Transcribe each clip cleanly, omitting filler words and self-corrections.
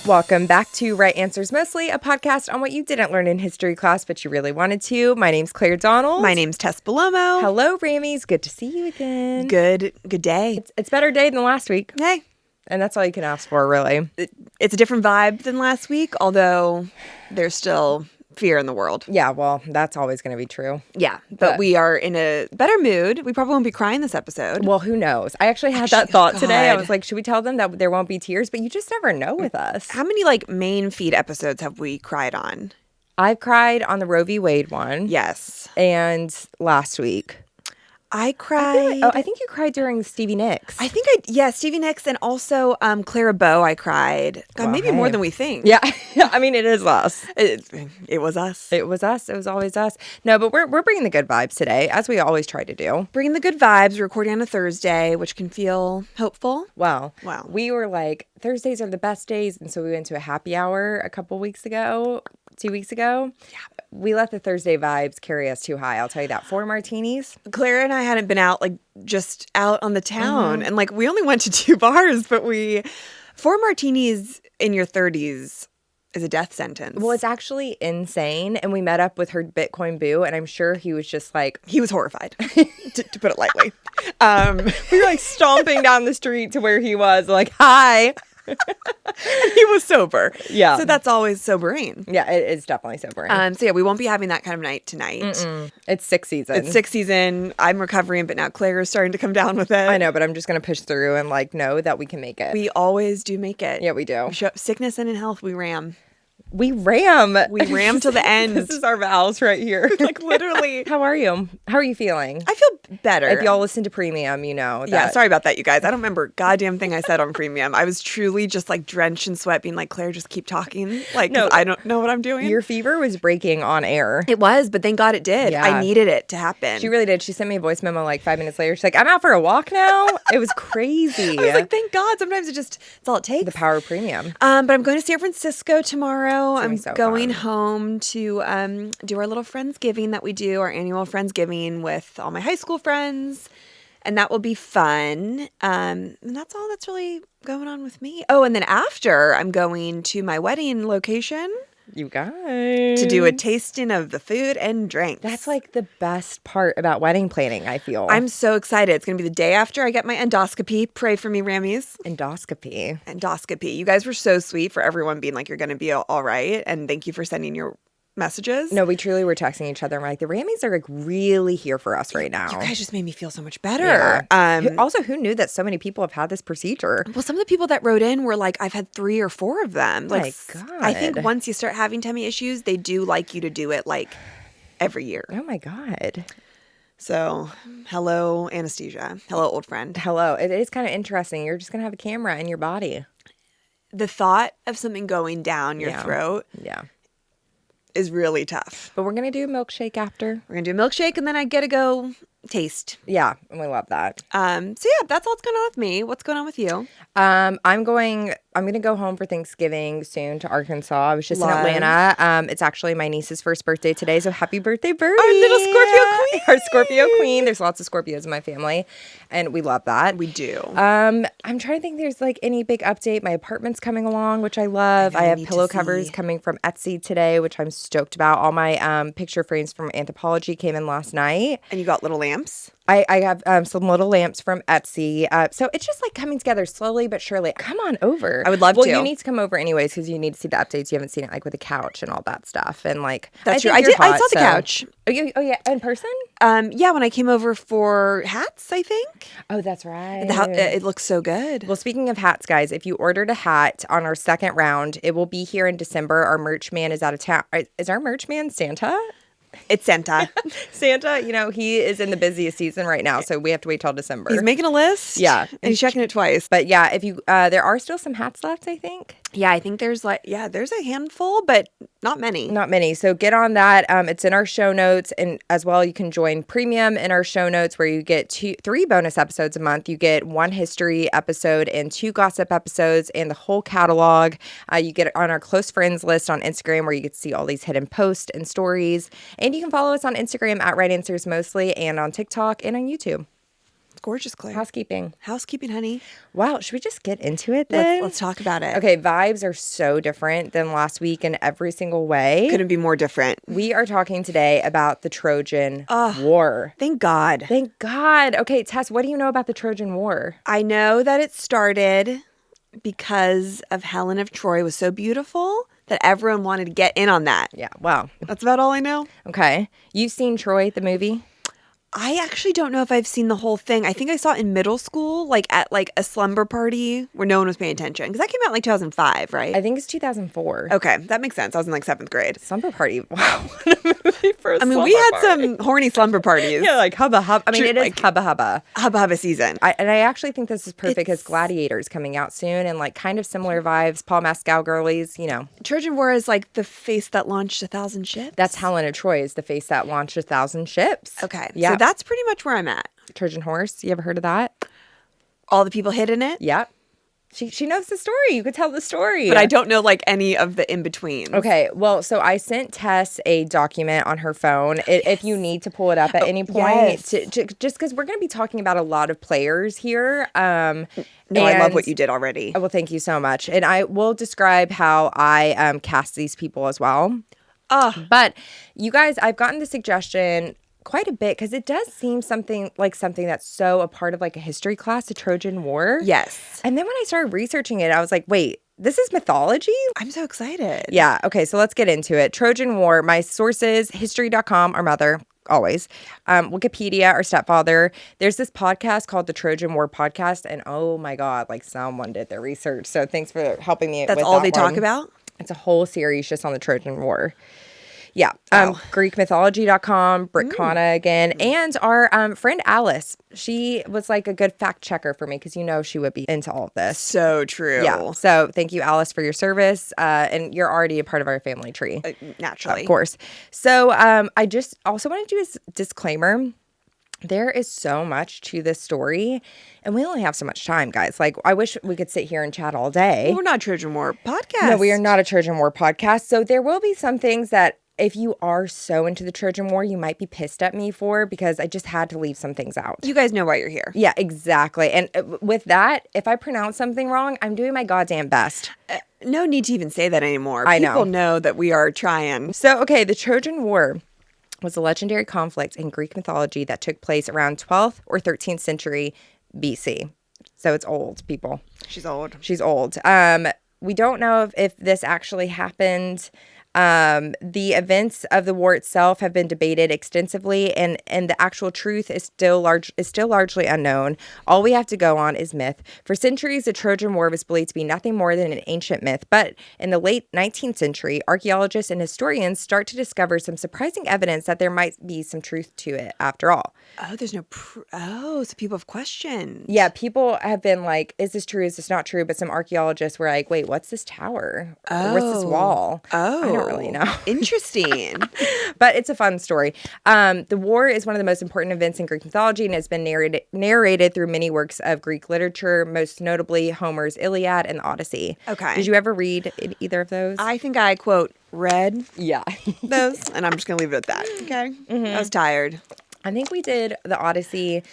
Welcome back to Right Answers Mostly, a podcast on what you didn't learn in history class, but you really wanted to. My name's Claire Donald. My name's Tess Bellomo. Hello, Rammies. Good to see you again. Good day. It's better day than last week. Hey. And that's all you can ask for, really. It's a different vibe than last week, although there's still fear in the world. Yeah, well, that's always going to be true. Yeah, but we are in a better mood. We probably won't be crying this episode. Well, who knows? I actually had that thought today. I was like, should we tell them that there won't be tears? But you just never know with us. How many main feed episodes have we cried on? I've cried on the Roe v. Wade one. Yes. And last week. I cried. I think you cried during Stevie Nicks. Stevie Nicks and also Clara Bow I cried. God, maybe more than we think. Yeah. I mean, it is us. It was us. It was us. It was always us. No, but we're bringing the good vibes today, as we always try to do. Bringing the good vibes, recording on a Thursday, which can feel hopeful. Wow. We were like, Thursdays are the best days. And so we went to a happy hour a couple weeks ago, 2 weeks ago. Yeah. We let the Thursday vibes carry us too high. I'll tell you that. 4 martinis. Claire and I hadn't been out, just out on the town. Mm-hmm. And, we only went to 2 bars, but 4 martinis in your 30s is a death sentence. Well, it's actually insane. And we met up with her Bitcoin boo, and I'm sure he was just he was horrified, to put it lightly. We were, stomping down the street to where he was, hi. He was sober. Yeah. So that's always sobering. Yeah, it is definitely sobering. We won't be having that kind of night tonight. Mm-mm. It's 6 season. It's 6 season. I'm recovering, but now Claire is starting to come down with it. I know, but I'm just going to push through and know that we can make it. We always do make it. Yeah, we do. Sickness and in health, we ram. We ram. We ram till the end. This is our vows right here. Literally. How are you? How are you feeling? I feel better. If y'all listen to Premium, you know that. Yeah, sorry about that, you guys. I don't remember a goddamn thing I said on Premium. I was truly just drenched in sweat, being Claire, just keep talking. No, I don't know what I'm doing. Your fever was breaking on air. It was, but thank God it did. Yeah. I needed it to happen. She really did. She sent me a voice memo 5 minutes later. She's like, I'm out for a walk now. It was crazy. I was like, thank God. Sometimes it's all it takes. The power of Premium. But I'm going to San Francisco tomorrow. I'm going fun. Home to do our little Friendsgiving that we do, our annual Friendsgiving with all my high school friends. And that will be fun. And that's all that's really going on with me. Oh, and then after, I'm going to my wedding location. You guys. To do a tasting of the food and drinks. That's the best part about wedding planning, I feel. I'm so excited. It's going to be the day after I get my endoscopy. Pray for me, Rammies. Endoscopy. You guys were so sweet for everyone being you're going to be all right. And thank you for sending your messages. No, we truly were texting each other. And we're the Rammies are really here for us right now. You guys just made me feel so much better. Yeah. Also, who knew that so many people have had this procedure? Well, some of the people that wrote in were I've had 3 or 4 of them. My God. I think once you start having tummy issues, they do like you to do it every year. Oh my God. So, hello, anesthesia. Hello, old friend. Hello. It is kind of interesting. You're just going to have a camera in your body. The thought of something going down your throat. Yeah. Is really tough. But we're going to do a milkshake after. We're going to do a milkshake, and then I get to go taste. Yeah, and we love that. So yeah, that's all that's going on with me. What's going on with you? I'm going to go home for Thanksgiving soon to Arkansas. I was just in Atlanta. It's actually my niece's first birthday today, so happy birthday, Birdie. Our little Scorpio queen. Our Scorpio queen. There's lots of Scorpios in my family, and we love that. We do. I'm trying to think there's any big update. My apartment's coming along, which I love. I have pillow covers coming from Etsy today, which I'm stoked about. All my picture frames from Anthropologie came in last night. And you got little lamps? I have some little lamps from Etsy. So it's just coming together slowly but surely. Come on over. I would love to. Well, you need to come over anyways because you need to see the updates. You haven't seen it with the couch and all that stuff. And that's true. I saw the couch. Oh yeah, in person? Yeah, when I came over for hats, I think. Oh, that's right. It looks so good. Well, speaking of hats, guys, if you ordered a hat on our second round, it will be here in December. Our merch man is out of town. Is our merch man Santa? It's Santa. Santa, he is in the busiest season right now, so we have to wait till December. He's making a list. Yeah. And he's checking it twice. But yeah, if you, there are still some hats left, I think. Yeah, I think there's there's a handful, but not many. Not many. So get on that. It's in our show notes. And as well, you can join Premium in our show notes where you get 3 bonus episodes a month. You get 1 history episode and 2 gossip episodes and the whole catalog. You get on our close friends list on Instagram where you get to see all these hidden posts and stories. And you can follow us on Instagram at Right Answers Mostly and on TikTok and on YouTube. gorgeous, Claire. Housekeeping. Housekeeping, honey. Wow, should we just get into it then? Let's talk about it. Okay, vibes are so different than last week in every single way. Couldn't be more different. We are talking today about the Trojan War. Thank God. Thank God. Okay, Tess, what do you know about the Trojan War? I know that it started because of Helen of Troy was so beautiful that everyone wanted to get in on that. Yeah, wow. That's about all I know. Okay. You've seen Troy, the movie? I actually don't know if I've seen the whole thing. I think I saw it in middle school, like at like a slumber party where no one was paying attention. Because that came out in like 2005, right? I think it's 2004. Okay, that makes sense. I was in like 7th grade. Slumber Party. Wow. What a movie for a I mean, we had some horny slumber parties. Yeah, like Hubba Hubba. I mean, it is like, Hubba Hubba. Hubba Hubba season. And I actually think this is perfect because Gladiator's coming out soon and like kind of similar vibes. Paul Mescal girlies, you know. Trojan War is like the face that launched 1,000 ships. That's Helen of Troy is the face that launched 1,000 ships. Okay. Yeah. So that's pretty much where I'm at. Trojan Horse. You ever heard of that? All the people hid in it? Yep. She knows the story. You could tell the story. But I don't know like any of the in-betweens. Okay. Well, so I sent Tess a document on her phone. If you need to pull it up at any point. Yes. Just because we're going to be talking about a lot of players here. No, I love what you did already. Well, thank you so much. And I will describe how I cast these people as well. But you guys, I've gotten the suggestion quite a bit because it does seem something that's so a part of like a history class, the Trojan War. Yes. And then when I started researching it, I was like, wait, this is mythology? I'm so excited. Yeah. Okay. So let's get into it. Trojan War. My sources, history.com, our mother, always. Wikipedia, our stepfather. There's this podcast called the Trojan War podcast. And oh my God, like someone did their research. So thanks for helping me That's with all that they talk one. about? It's a whole series just on the Trojan War. Yeah. Wow. GreekMythology.com, Brickana again. And our friend Alice, she was like a good fact checker for me because you know she would be into all of this. So true. Yeah. So thank you, Alice, for your service. And you're already a part of our family tree. Naturally. Of course. So I just also want to do a disclaimer. There is so much to this story, and we only have so much time, guys. Like, I wish we could sit here and chat all day. Well, we're not a Trojan War podcast. No, we are not a Trojan War podcast. So there will be some things that if you are so into the Trojan War, you might be pissed at me for because I just had to leave some things out. You guys know why you're here. Yeah, exactly. And with that, if I pronounce something wrong, I'm doing my goddamn best. No need to even say that anymore. I know. People know that we are trying. So, okay, the Trojan War was a legendary conflict in Greek mythology that took place around 12th or 13th century BC. So it's old, people. She's old. She's old. We don't know if this actually happened. The events of the war itself have been debated extensively, and the actual truth is still largely unknown. All we have to go on is myth. For centuries, the Trojan War was believed to be nothing more than an ancient myth, but in the late 19th century, archaeologists and historians start to discover some surprising evidence that there might be some truth to it after all. Oh, there's no so people have questions. Yeah, people have been like, is this true? Is this not true? But some archaeologists were like, wait, what's this tower? Or what's this wall? I don't really know. Interesting. But it's a fun story. The war is one of the most important events in Greek mythology and has been narrated through many works of Greek literature, most notably Homer's Iliad and the Odyssey. Okay. Did you ever read either of those? I think I, quote, read Yeah. those, and I'm just going to leave it at that. Okay? I was tired. I think we did the Odyssey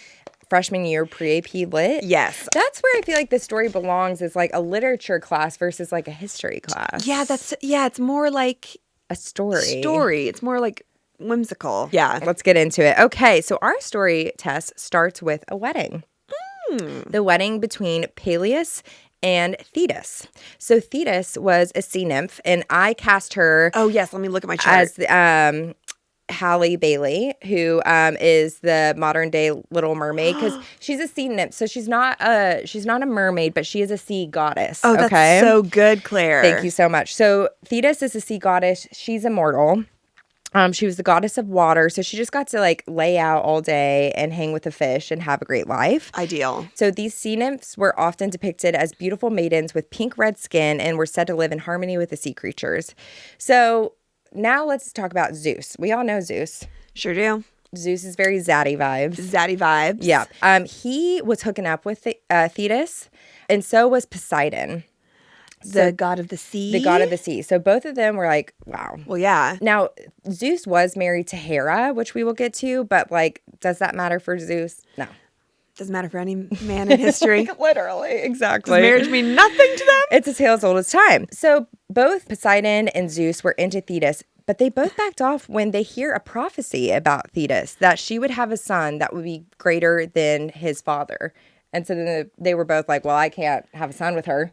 freshman year pre-AP Lit. Yes. That's where I feel like the story belongs is like a literature class versus like a history class. Yeah, it's more like a story. It's more like whimsical. Yeah. Let's get into it. Okay, so our story, Tess, starts with a wedding. The wedding between Peleus and Thetis. So Thetis was a sea nymph, and I cast her. Oh yes, let me look at my chart. As Halle Bailey, who is the modern day Little Mermaid, because she's a sea nymph, so she's not a mermaid, but she is a sea goddess. Oh, that's so good, Claire. Thank you so much. So Thetis is a sea goddess. She's immortal. She was the goddess of water, so she just got to like lay out all day and hang with the fish and have a great life. Ideal. So these sea nymphs were often depicted as beautiful maidens with pink-red skin and were said to live in harmony with the sea creatures. So now let's talk about Zeus. We all know Zeus. Sure do. Zeus is very zaddy vibes. Zaddy vibes. Yeah. He was hooking up with Thetis, and so was Poseidon. The god of the sea? The god of the sea. So both of them were like, wow. Well, yeah. Now, Zeus was married to Hera, which we will get to, but like, does that matter for Zeus? No. Doesn't matter for any man in history. Like, literally, exactly. Does marriage mean nothing to them? It's a tale as old as time. So both Poseidon and Zeus were into Thetis, but they both backed off when they hear a prophecy about Thetis, that she would have a son that would be greater than his father. And so then they were both like, well, I can't have a son with her.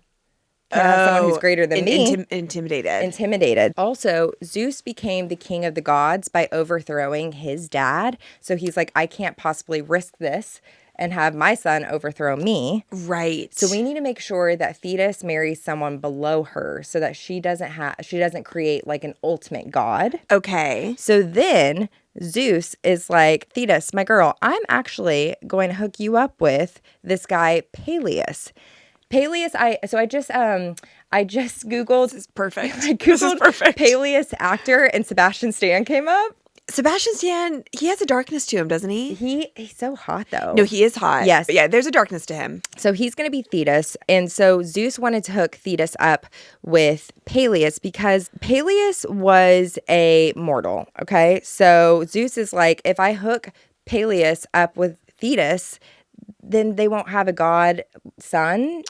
Can't have someone who's greater than me. Intimidated. Also, Zeus became the king of the gods by overthrowing his dad. So he's like, I can't possibly risk this and have my son overthrow me. Right. So we need to make sure that Thetis marries someone below her so that she doesn't create like an ultimate god. Okay. So then Zeus is like, Thetis, my girl, I'm actually going to hook you up with this guy Peleus. Peleus, I just Googled. This is perfect. I Googled perfect. Peleus actor and Sebastian Stan came up. Sebastian Stan, he has a darkness to him, doesn't he? He's so hot though. No, he is hot. Yes. But yeah, there's a darkness to him. So he's going to be Thetis. And so Zeus wanted to hook Thetis up with Peleus because Peleus was a mortal. Okay. So Zeus is like, if I hook Peleus up with Thetis, then they won't have a god son.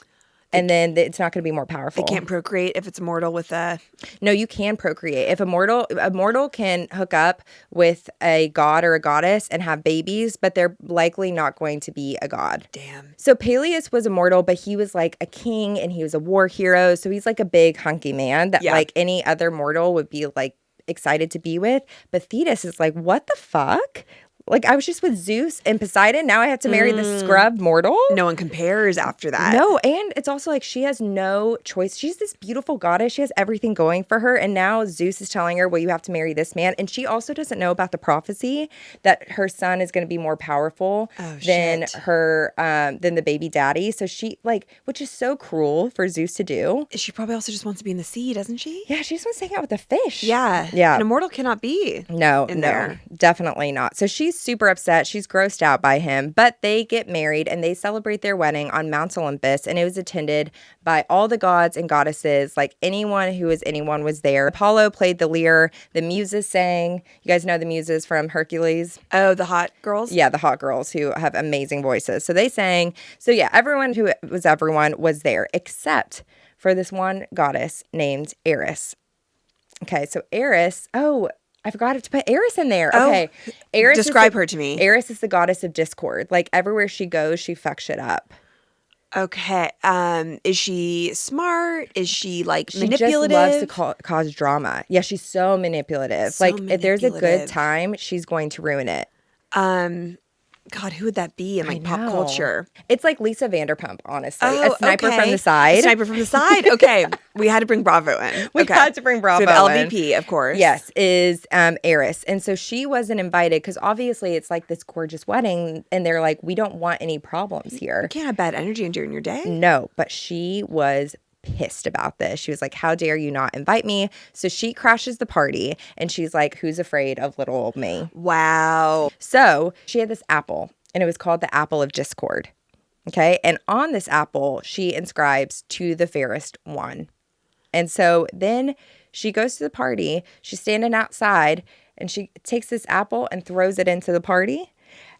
And then it's not going to be more powerful. They can't procreate if it's mortal with a... No, you can procreate. If a mortal can hook up with a god or a goddess and have babies, but they're likely not going to be a god. Damn. So Peleus was a mortal, but he was like a king and he was a war hero. So he's like a big hunky man that like any other mortal would be like excited to be with. But Thetis is like, what the fuck? Like, I was just with Zeus and Poseidon. Now I have to marry this scrub mortal? No one compares after that. No, and it's also like she has no choice. She's this beautiful goddess. She has everything going for her. And now Zeus is telling her, well, you have to marry this man. And she also doesn't know about the prophecy that her son is going to be more powerful than the baby daddy. So she, like, which is so cruel for Zeus to do. She probably also just wants to be in the sea, doesn't she? Yeah, she just wants to hang out with the fish. Yeah. Yeah. An immortal cannot be there. Definitely not. So she's super upset. She's grossed out by him, but they get married and they celebrate their wedding on Mount Olympus, and it was attended by all the gods and goddesses. Like anyone was there. Apollo played the lyre. The muses sang. You guys know the muses from Hercules? Oh, the hot girls? Yeah, the hot girls who have amazing voices. So they sang. So yeah, everyone was there except for this one goddess named Eris. Okay, so Eris, I forgot to put Eris in there. Okay. Eris describe her to me. Eris is the goddess of discord. Like everywhere she goes, she fucks shit up. Okay. Is she smart? Is she like manipulative? She just loves to cause drama. Yeah, she's so manipulative. If there's a good time, she's going to ruin it. God, who would that be in like pop culture? It's like Lisa Vanderpump, honestly. A sniper from the side. A sniper from the side. Okay. We had to bring Bravo in. We had to bring Bravo in. LVP, of course. Yes, is Eris. And so she wasn't invited because obviously it's like this gorgeous wedding and they're like, we don't want any problems here. You can't have bad energy during your day. No, but she was pissed about this. She was like, how dare you not invite me? So she crashes the party and she's like, who's afraid of little old me? Wow. So she had this apple and it was called the apple of discord. Okay. And on this apple, she inscribes to the fairest one. And so then she goes to the party. She's standing outside and she takes this apple and throws it into the party.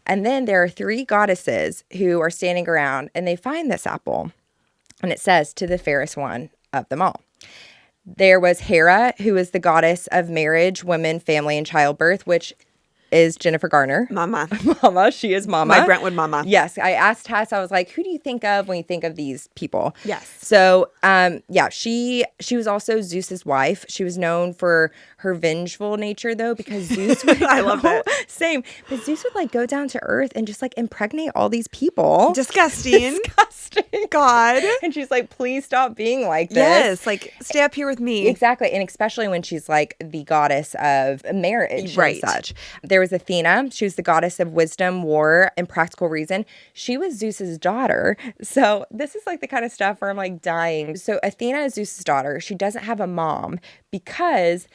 And then there are 3 goddesses who are standing around and they find this apple. And it says, to the fairest one of them all. There was Hera, who is the goddess of marriage, women, family, and childbirth, which is Jennifer Garner. Mama. Mama. She is Mama. My Brentwood Mama. Yes. I asked Tess, I was like, who do you think of when you think of these people? Yes. So, she was also Zeus's wife. She was known for her vengeful nature, though, because Zeus would... I love it. Same. But Zeus would, like, go down to Earth and just, like, impregnate all these people. Disgusting. Disgusting. God. And she's like, please stop being like this. Yes. Like, stay up here with me. Exactly. And especially when she's, like, the goddess of marriage and such. There was Athena. She was the goddess of wisdom, war, and practical reason. She was Zeus's daughter. So this is like the kind of stuff where I'm like dying. So Athena is Zeus's daughter. She doesn't have a mom because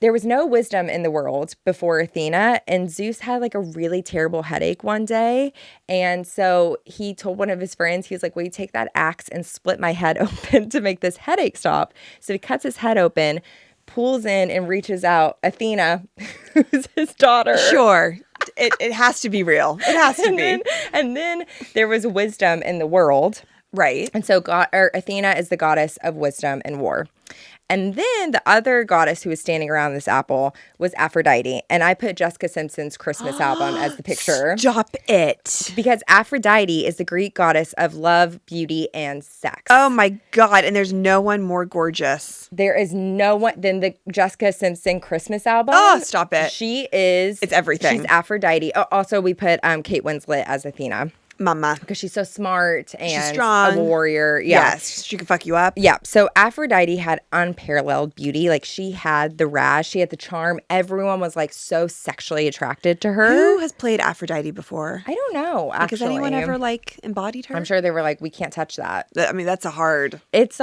there was no wisdom in the world before Athena, and Zeus had like a really terrible headache one day. And so he told one of his friends, he was like, will you take that axe and split my head open to make this headache stop? So he cuts his head open, pulls in and reaches out Athena, who's his daughter. Sure. it has to be real. It has to be. And then there was wisdom in the world. Right. And so Athena is the goddess of wisdom and war. And then the other goddess who was standing around this apple was Aphrodite. And I put Jessica Simpson's Christmas album as the picture. Stop it. Because Aphrodite is the Greek goddess of love, beauty, and sex. Oh my God. And there's no one more gorgeous. There is no one than the Jessica Simpson Christmas album. Oh, stop it. She is. It's everything. She's Aphrodite. Oh, also, we put Kate Winslet as Athena. Mama. Because she's so smart and she's strong. A warrior. Yeah. Yes. She can fuck you up. Yeah. So Aphrodite had unparalleled beauty. Like she had the razz. She had the charm. Everyone was like so sexually attracted to her. Who has played Aphrodite before? I don't know, actually. Has anyone ever like embodied her? I'm sure they were like, we can't touch that. I mean, it's a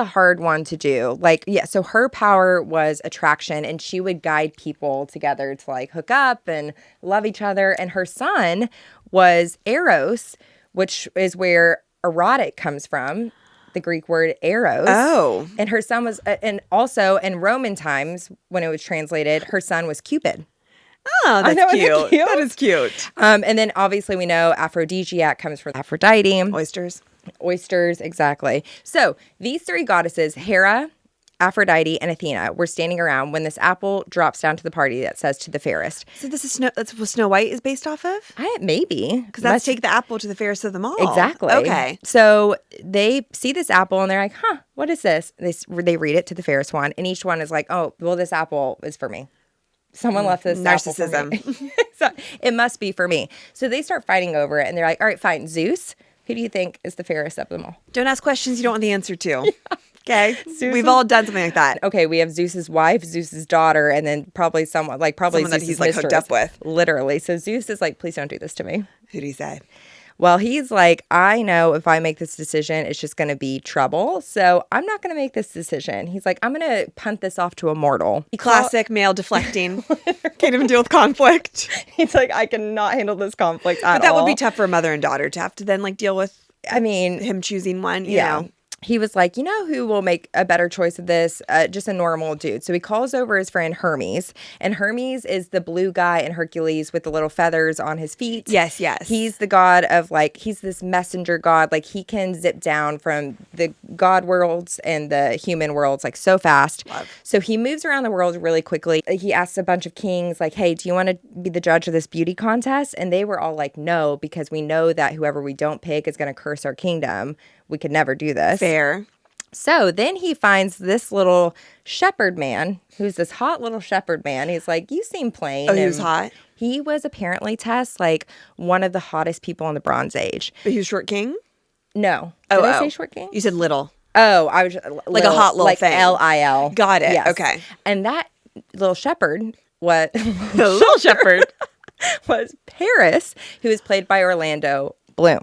hard one to do. Like, yeah. So her power was attraction and she would guide people together to like hook up and love each other. And her son was Eros, which is where erotic comes from, the Greek word eros. Oh. And her son was, and also in Roman times, when it was translated, her son was Cupid. Oh, that's cute. That is cute. And then obviously we know aphrodisiac comes from Aphrodite. Oysters, exactly. So these three goddesses, Hera, Aphrodite, and Athena, were standing around when this apple drops down to the party that says to the fairest. So this is that's what Snow White is based off of? Maybe. Because that's take the apple to the fairest of them all. Exactly. Okay. So they see this apple and they're like, huh, what is this? They read it to the fairest one. And each one is like, oh, well, this apple is for me. Someone left this narcissism. Apple for me. So it must be for me. So they start fighting over it and they're like, all right, fine. Zeus, who do you think is the fairest of them all? Don't ask questions you don't want the answer to. Okay. We've all done something like that. Okay, we have Zeus's wife, Zeus's daughter, and then probably someone Zeus's that he's like hooked up with. Literally. So Zeus is like, please don't do this to me. Who'd he say? Well, he's like, I know if I make this decision, it's just going to be trouble. So I'm not going to make this decision. He's like, I'm going to punt this off to a mortal. Classic male deflecting. Can't even deal with conflict. He's like, I cannot handle this conflict at all. But that would be tough for a mother and daughter to have to then like deal with. I mean, him choosing one, you know. He was like, you know who will make a better choice of this? Just a normal dude. So he calls over his friend Hermes. And Hermes is the blue guy in Hercules with the little feathers on his feet. Yes. He's the god of like, he's this messenger god. Like he can zip down from the god worlds and the human worlds like so fast. Love. So he moves around the world really quickly. He asks a bunch of kings like, hey, do you want to be the judge of this beauty contest? And they were all like, no, because we know that whoever we don't pick is going to curse our kingdom. We could never do this. Fair. So then he finds this little shepherd man, who's this hot little shepherd man. He's like, you seem plain. Oh, he was hot? He was apparently, Tess, like one of the hottest people in the Bronze Age. But he was short king? No. Did I say short king? You said little. Oh, I was like a hot little like thing. L-I-L. Got it. Yes. Okay. And that little shepherd, the little shepherd was Paris, who is played by Orlando Bloom.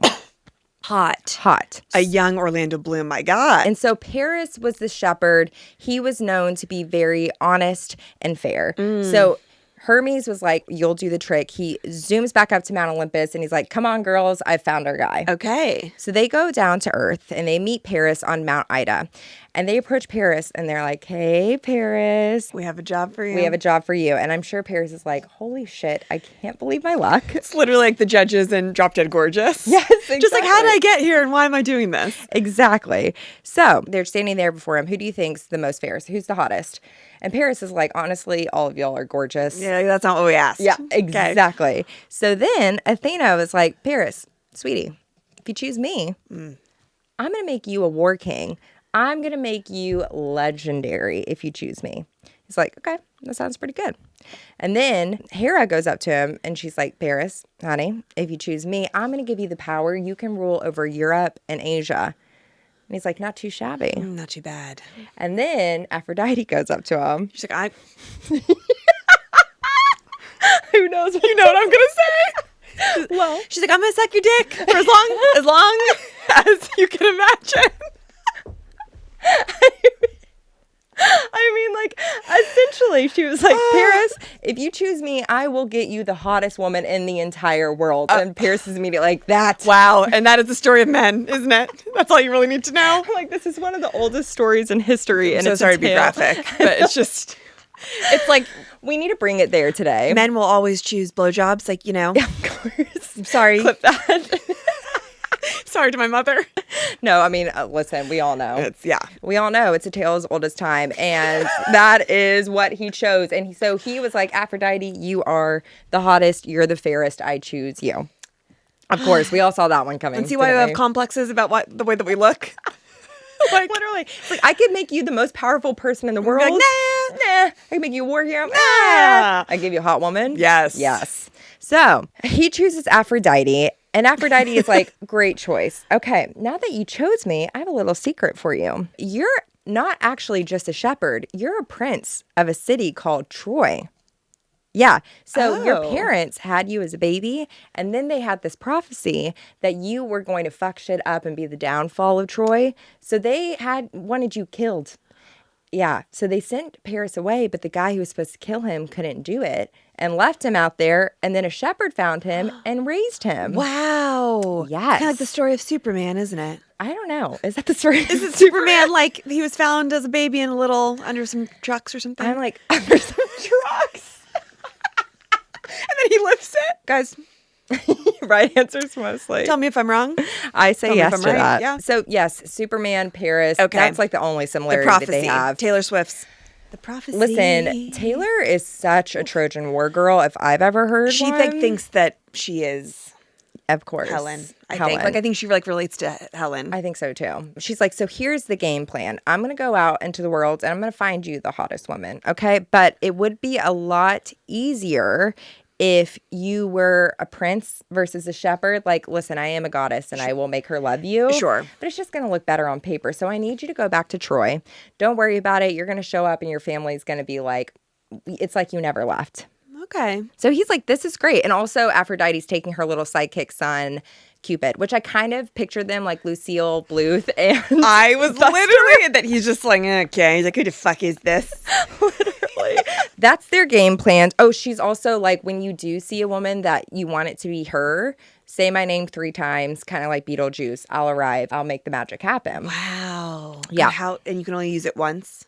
Hot. A young Orlando Bloom, my God. And so Paris was the shepherd. He was known to be very honest and fair. So Hermes was like, you'll do the trick. He zooms back up to Mount Olympus and he's like, come on, girls, I found our guy. Okay. So they go down to Earth and they meet Paris on Mount Ida. And they approach Paris and they're like, hey, Paris. We have a job for you. We have a job for you. And I'm sure Paris is like, holy shit, I can't believe my luck. It's literally like the judges in Drop Dead Gorgeous. Yes, exactly. Just like, how did I get here and why am I doing this? Exactly. So they're standing there before him. Who do you think's the most fair? Who's the hottest? And Paris is like, honestly, all of y'all are gorgeous. Yeah, that's not what we asked. Yeah, exactly. Okay. So then Athena was like, Paris, sweetie, if you choose me, I'm going to make you a war king. I'm going to make you legendary if you choose me. He's like, okay, that sounds pretty good. And then Hera goes up to him and she's like, Paris, honey, if you choose me, I'm going to give you the power. You can rule over Europe and Asia. And he's like, not too shabby. Not too bad. And then Aphrodite goes up to him. She's like, who knows what I'm going to say? Well, she's like, I'm going to suck your dick for as long as you can imagine. I mean, like, essentially, she was like, Paris, if you choose me, I will get you the hottest woman in the entire world. And Paris is immediately like, that. Wow. And that is the story of men, isn't it? That's all you really need to know. I'm like, this is one of the oldest stories in history. And I'm so sorry to be graphic, but it's just... It's like We need to bring it there today. men will always choose blowjobs. Like, Of course. I'm sorry. Clip that. Sorry to my mother. No, I mean, listen, we all know. Yeah. We all know it's a tale as old as time. And that is what he chose. And so he was like, Aphrodite, you are the hottest. You're the fairest. I choose you. Of course, we all saw that one coming. And see why we have complexes about the way that we look? Like, literally. It's like, I could make you the most powerful person in the world. Like, nah. I can make you a war hero. Nah. I give you a hot woman. Yes. Yes. So he chooses Aphrodite. And Aphrodite is like, great choice. Okay, now that you chose me, I have a little secret for you. You're not actually just a shepherd. You're a prince of a city called Troy. Yeah. So your parents had you as a baby, and then they had this prophecy that you were going to fuck shit up and be the downfall of Troy. So they wanted you killed. Yeah. So they sent Paris away, but the guy who was supposed to kill him couldn't do it and left him out there. And then a shepherd found him and raised him. Wow. Yes. Kind of like the story of Superman, isn't it? I don't know. Is that the story? Is it Superman like he was found as a baby in a little under some trucks or something? I'm like, under some trucks. And then he lifts it. Guys, Right answers mostly. tell me if I'm wrong. I say Tell me yes if I'm to right. that. Yeah. So yes, Superman, Paris. Okay. That's like the only The similarity that prophecy. they have. Taylor Swift's The Prophecy. Listen, Taylor is such a Trojan War girl if I've ever heard She one. like thinks that she is of course. Helen. I Helen. think. Like I think she like relates to Helen. I think so too. She's like, so here's the game plan. I'm going to go out into the world and I'm going to find you the hottest woman. Okay. But it would be a lot easier if you were a prince versus a shepherd. Like, listen, I am a goddess and I will make her love you. Sure. But it's just going to look better on paper. So I need you to go back to Troy. Don't worry about it. You're going to show up and your family's going to be like, it's like you never left. Okay. So he's like, this is great. And also Aphrodite's taking her little sidekick son, Cupid, which I kind of pictured them like Lucille Bluth and I was literally that he's just like, okay. He's like, who the fuck is this? Literally. That's their game plan. Oh, she's also like, when you do see a woman that you want it to be her, say my name 3 times, kind of like Beetlejuice. I'll arrive. I'll make the magic happen. Wow. Yeah. And you can only use it once?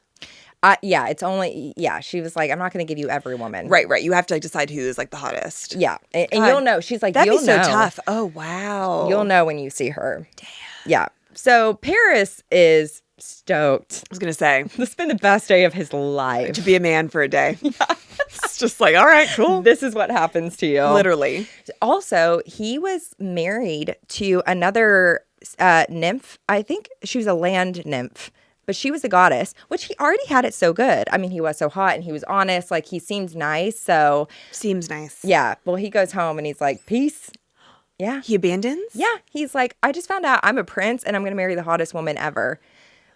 Yeah, it's only, she was like, I'm not going to give you every woman. Right. You have to like decide who is like the hottest. Yeah. And God. you'll know. She's like, That'd you'll be so know. tough. Oh, wow. You'll know when you see her. Damn. Yeah. So Paris is stoked. I was going to say. This has been the best day of his life. To be a man for a day. It's just like, all right, cool. This is what happens to you. Literally. Also, he was married to another nymph. I think she was a land nymph, but she was a goddess, which he already had it so good. I mean, he was so hot and he was honest. Like, he seemed nice. So, Seems nice. yeah. Well, he goes home and he's like, peace. Yeah. He abandons? Yeah. He's like, I just found out I'm a prince and I'm going to marry the hottest woman ever.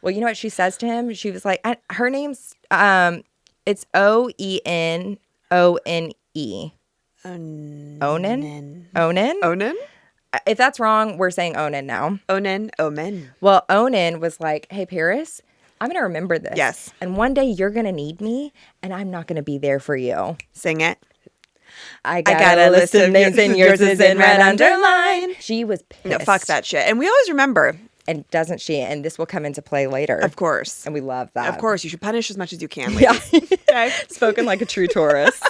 Well, you know what she says to him? She was like, her name's, it's Oenone. Onan? Onan? Onan? If that's wrong, we're saying Onan now. Omen. Well, Onan was like, hey, Paris, I'm going to remember this. Yes. And one day you're going to need me and I'm not going to be there for you. Sing it. I got a list of names and yours is in red underline. She was pissed. No, fuck that shit. And we always remember. And doesn't she? And this will come into play later. Of course. And we love that. Of course. You should punish as much as you can. Yeah. Ladies. Okay. Spoken like a true Taurus.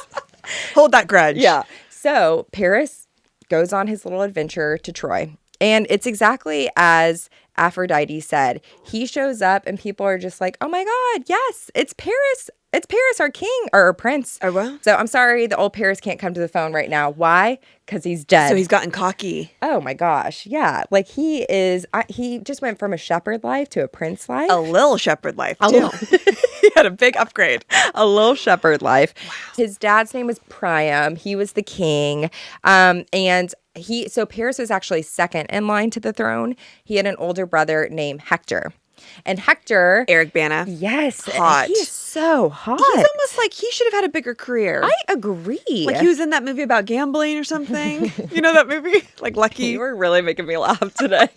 Hold that grudge. Yeah. So Paris goes on his little adventure to Troy. And it's exactly as Aphrodite said. He shows up and people are just like, oh my God, yes, it's Paris. It's Paris, our king, or our prince. Oh, well. So I'm sorry, the old Paris can't come to the phone right now. Why? Because he's dead. So he's gotten cocky. Oh my gosh. Yeah. Like he just went from a shepherd life to a prince life. A little shepherd life, A too. little. He had a big upgrade. A little shepherd life. Wow. His dad's name was Priam. He was the king. So Paris was actually second in line to the throne. He had an older brother named Hector. And Hector, Eric Bana. yes, Hot. he is so hot. He's almost like he should have had a bigger career. I agree. Like he was in that movie about gambling or something. You know that movie? Like Lucky. You were really making me laugh today.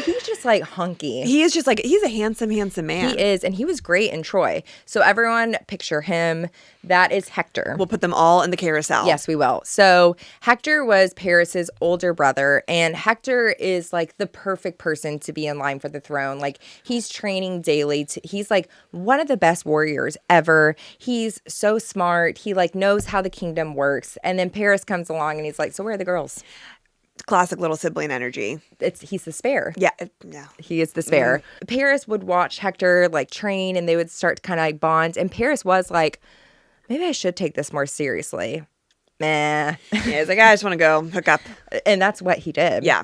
He's just like hunky. He is just like, he's a handsome, handsome man. He is, and he was great in Troy. So everyone picture him. That is Hector. We'll put them all in the carousel. Yes, we will. So Hector was Paris's older brother, and Hector is like the perfect person to be in line for the throne. Like he's training daily. He's like one of the best warriors ever. He's so smart. He like knows how the kingdom works. And then Paris comes along and he's like, so where are the girls? Classic little sibling energy. He's the spare. Yeah. Yeah. He is the spare. Paris would watch Hector like train, and they would start to kind of like bond. And Paris was like, maybe I should take this more seriously. Meh. Yeah, he's like, I just want to go hook up. And that's what he did. Yeah.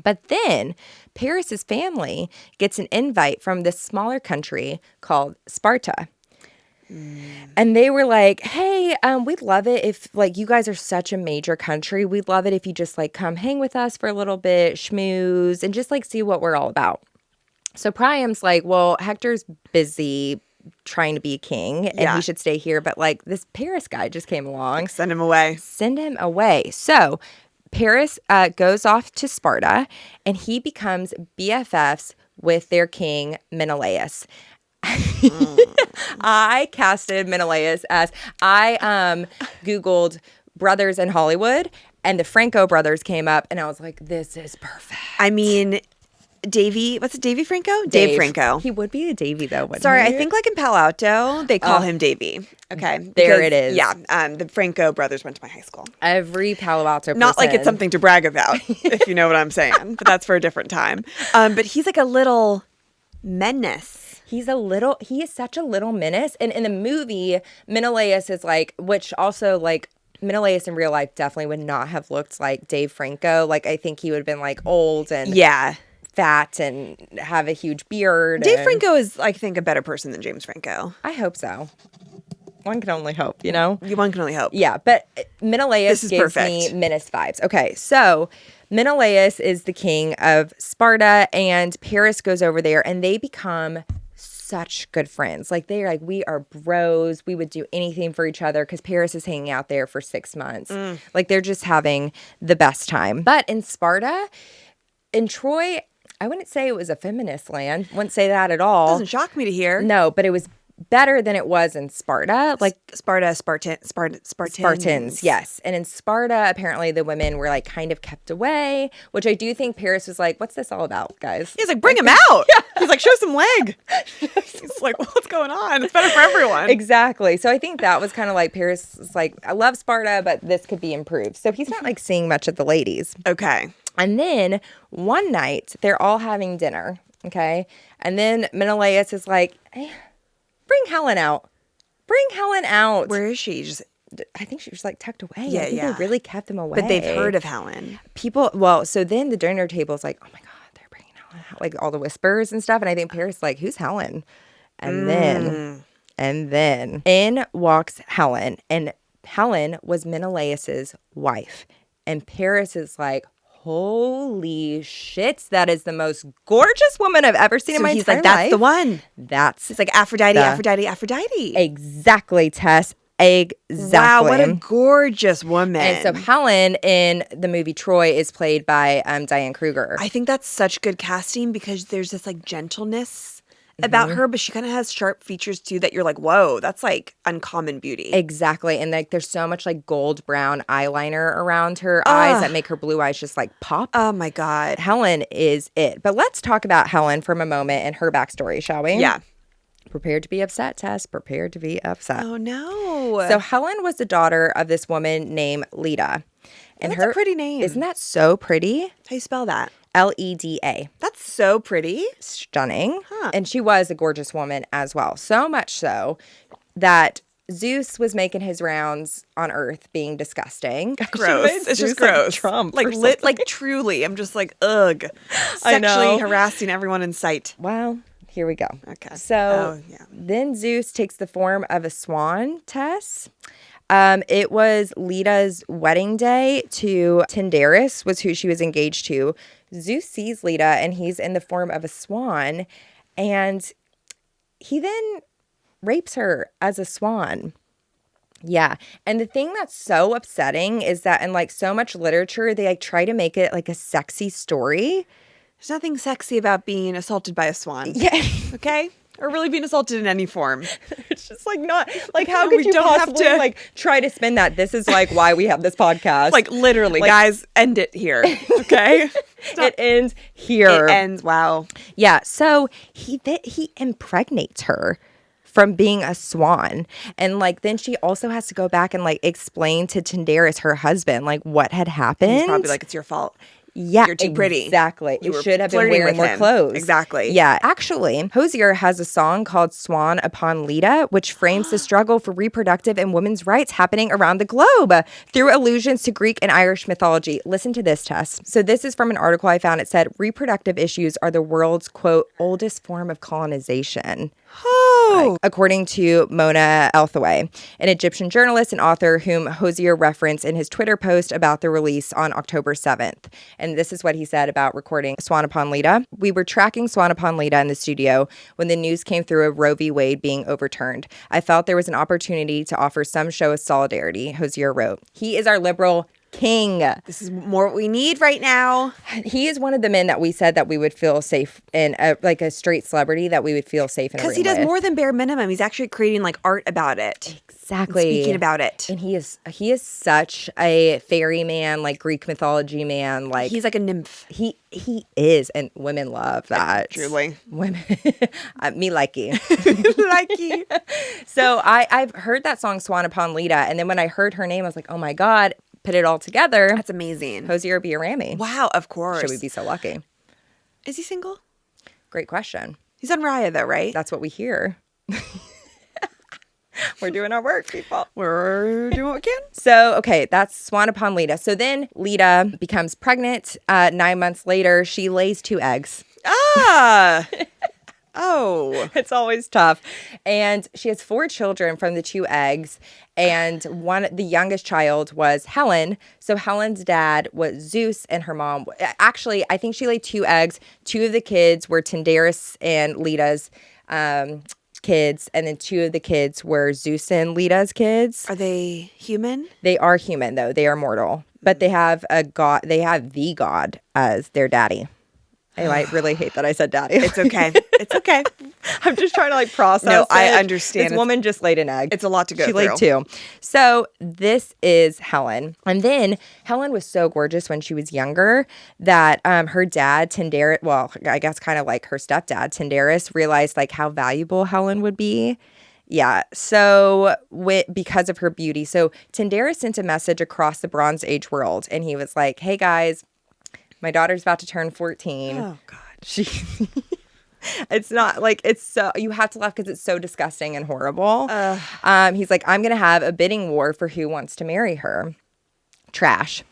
But then Paris's family gets an invite from this smaller country called Sparta. And they were like, hey, we'd love it if, like, you guys are such a major country. We'd love it if you just, like, come hang with us for a little bit, schmooze, and just, like, see what we're all about. So Priam's like, well, Hector's busy trying to be a king, and he should stay here. But, like, this Paris guy just came along. Send him away. Send him away. So Paris goes off to Sparta, and he becomes BFFs with their king, Menelaus. I casted Menelaus as I Googled brothers in Hollywood, and the Franco brothers came up, and I was like, this is perfect. I mean, Davy, what's it, Davy Franco? Dave Franco. He would be a Davy, though, wouldn't Sorry, he? I think like in Palo Alto, they call him Davy. Okay. There it is. Yeah. The Franco brothers went to my high school. Every Palo Alto person. Not like it's something to brag about, if you know what I'm saying, but that's for a different time. But he's like a little menace. He is such a little menace. And in the movie, Menelaus is like, which also like, Menelaus in real life definitely would not have looked like Dave Franco. Like, I think he would have been like old and fat and have a huge beard. Dave Franco is, I think, a better person than James Franco. I hope so. One can only hope, you know? One can only hope. Yeah, but Menelaus gives me menace vibes. Okay, so Menelaus is the king of Sparta, and Paris goes over there, and they become such good friends. Like, they're like, we are bros. We would do anything for each other because Paris is hanging out there for 6 months. Like, they're just having the best time. But in Sparta, in Troy, I wouldn't say it was a feminist land. Wouldn't say that at all. Doesn't shock me to hear. No, but it was better than it was in Sparta. Like Spartans, yes. And in Sparta, apparently the women were like kind of kept away, which I do think Paris was like, what's this all about, guys? He's like, bring him out. He's like, show some leg. He's like, what's going on? It's better for everyone. Exactly. So I think that was kind of like Paris was like, I love Sparta, but this could be improved. So he's not like seeing much of the ladies. Okay. And then one night they're all having dinner. Okay. And then Menelaus is like, hey, bring Helen out. Bring Helen out. Where is she? I think she was like tucked away. Yeah, I think they really kept them away. But they've heard of Helen. So then the dinner table is like, oh my God, they're bringing Helen out. Like all the whispers and stuff. And I think Paris is like, who's Helen? And then in walks Helen. And Helen was Menelaus's wife. And Paris is like, holy shit, that is the most gorgeous woman I've ever seen in my entire life. He's like, that's the one. It's like Aphrodite, Aphrodite. Exactly, Tess. Exactly. Wow, what a gorgeous woman. And so Helen in the movie Troy is played by Diane Kruger. I think that's such good casting because there's this like gentleness about her, but she kind of has sharp features too that you're like, whoa, that's like uncommon beauty. Exactly. And like there's so much like gold brown eyeliner around her eyes that make her blue eyes just like pop. Oh my God. Helen is it. But let's talk about Helen for a moment and her backstory, shall we? Yeah. Prepared to be upset, Tess. Prepared to be upset. Oh no. So Helen was the daughter of this woman named Leda. And that's a pretty name. Isn't that so pretty? How do you spell that? Leda. That's so pretty. Stunning. And she was a gorgeous woman as well. So much so that Zeus was making his rounds on Earth being disgusting. Gross. It's just gross. Like Trump. Like truly. I'm just like, ugh. Sexually harassing everyone in sight. Well, here we go. Okay. So then Zeus takes the form of a swan, Tess. It was Leda's wedding day to Tyndaris, was who she was engaged to. Zeus sees Leda, and he's in the form of a swan, and he then rapes her as a swan. Yeah. And the thing that's so upsetting is that in like so much literature, they like try to make it like a sexy story. There's nothing sexy about being assaulted by a swan. Yeah. Okay? Or really being assaulted in any form. It's just like not like how could you possibly like try to spin that? This is like why we have this podcast. Like literally, guys, end it here. Okay? It ends here. It ends. Wow. Yeah. So he impregnates her from being a swan. And like then she also has to go back and like explain to Tyndareus, her husband, like what had happened. He's probably like, it's your fault. Yeah, you're too pretty. Exactly. You it should have been wearing more clothes. Exactly. Yeah. Actually, Hosier has a song called Swan Upon Leda, which frames the struggle for reproductive and women's rights happening around the globe through allusions to Greek and Irish mythology. Listen to this, Tess. So this is from an article I found. It said, reproductive issues are the world's, quote, oldest form of colonization. Oh. According to Mona Elthaway, an Egyptian journalist and author whom Hosier referenced in his Twitter post about the release on October 7th. And this is what he said about recording Swan Upon Leda. We were tracking Swan Upon Leda in the studio when the news came through of Roe v. Wade being overturned. I felt there was an opportunity to offer some show of solidarity, Hosier wrote. He is our liberal king. This is more what we need right now. He is one of the men that we said that we would feel safe in, like a straight celebrity that we would feel safe in a room with. Because he does more than bare minimum. He's actually creating like art about it. Exactly. Speaking about it. And he is such a fairy man, like Greek mythology man. Like he's like a nymph. He is, and women love that. Truly. Women, me likey. Likey. So I've heard that song Swan Upon Leda, and then when I heard her name, I was like, oh my God, put it all together. That's amazing. Hosier be a Rammy. Wow, of course. Should we be so lucky? Is he single? Great question. He's on Raya though, right? That's what we hear. We're doing our work, people. We're doing what we can. So, okay, that's Swan Upon Leda. So then Leda becomes pregnant. 9 months later, she lays 2 eggs. Ah! Oh. It's always tough. And she has 4 children from the 2 eggs. And the youngest child was Helen. So Helen's dad was Zeus and her mom. Actually, I think she laid 2 eggs. 2 of the kids were Tyndareus and Leda's kids, and then 2 of the kids were Zeus and Leda's kids. Are they human? They are human, though. They are mortal. But they have a god. They have the god as their daddy. I might really hate that I said daddy. It's okay. It's okay. I'm just trying to like process. No, I it. understand. This woman just laid an egg. It's a lot to go through. She laid 2. So this is Helen. And then Helen was so gorgeous when she was younger that her dad, Tyndareus, well, I guess kind of like her stepdad, Tyndareus, realized like how valuable Helen would be. Yeah. So because of her beauty. So Tyndareus sent a message across the Bronze Age world. And he was like, hey, guys. My daughter's about to turn 14. Oh, God. It's not like it's so, you have to laugh because it's so disgusting and horrible. He's like, I'm going to have a bidding war for who wants to marry her. Trash.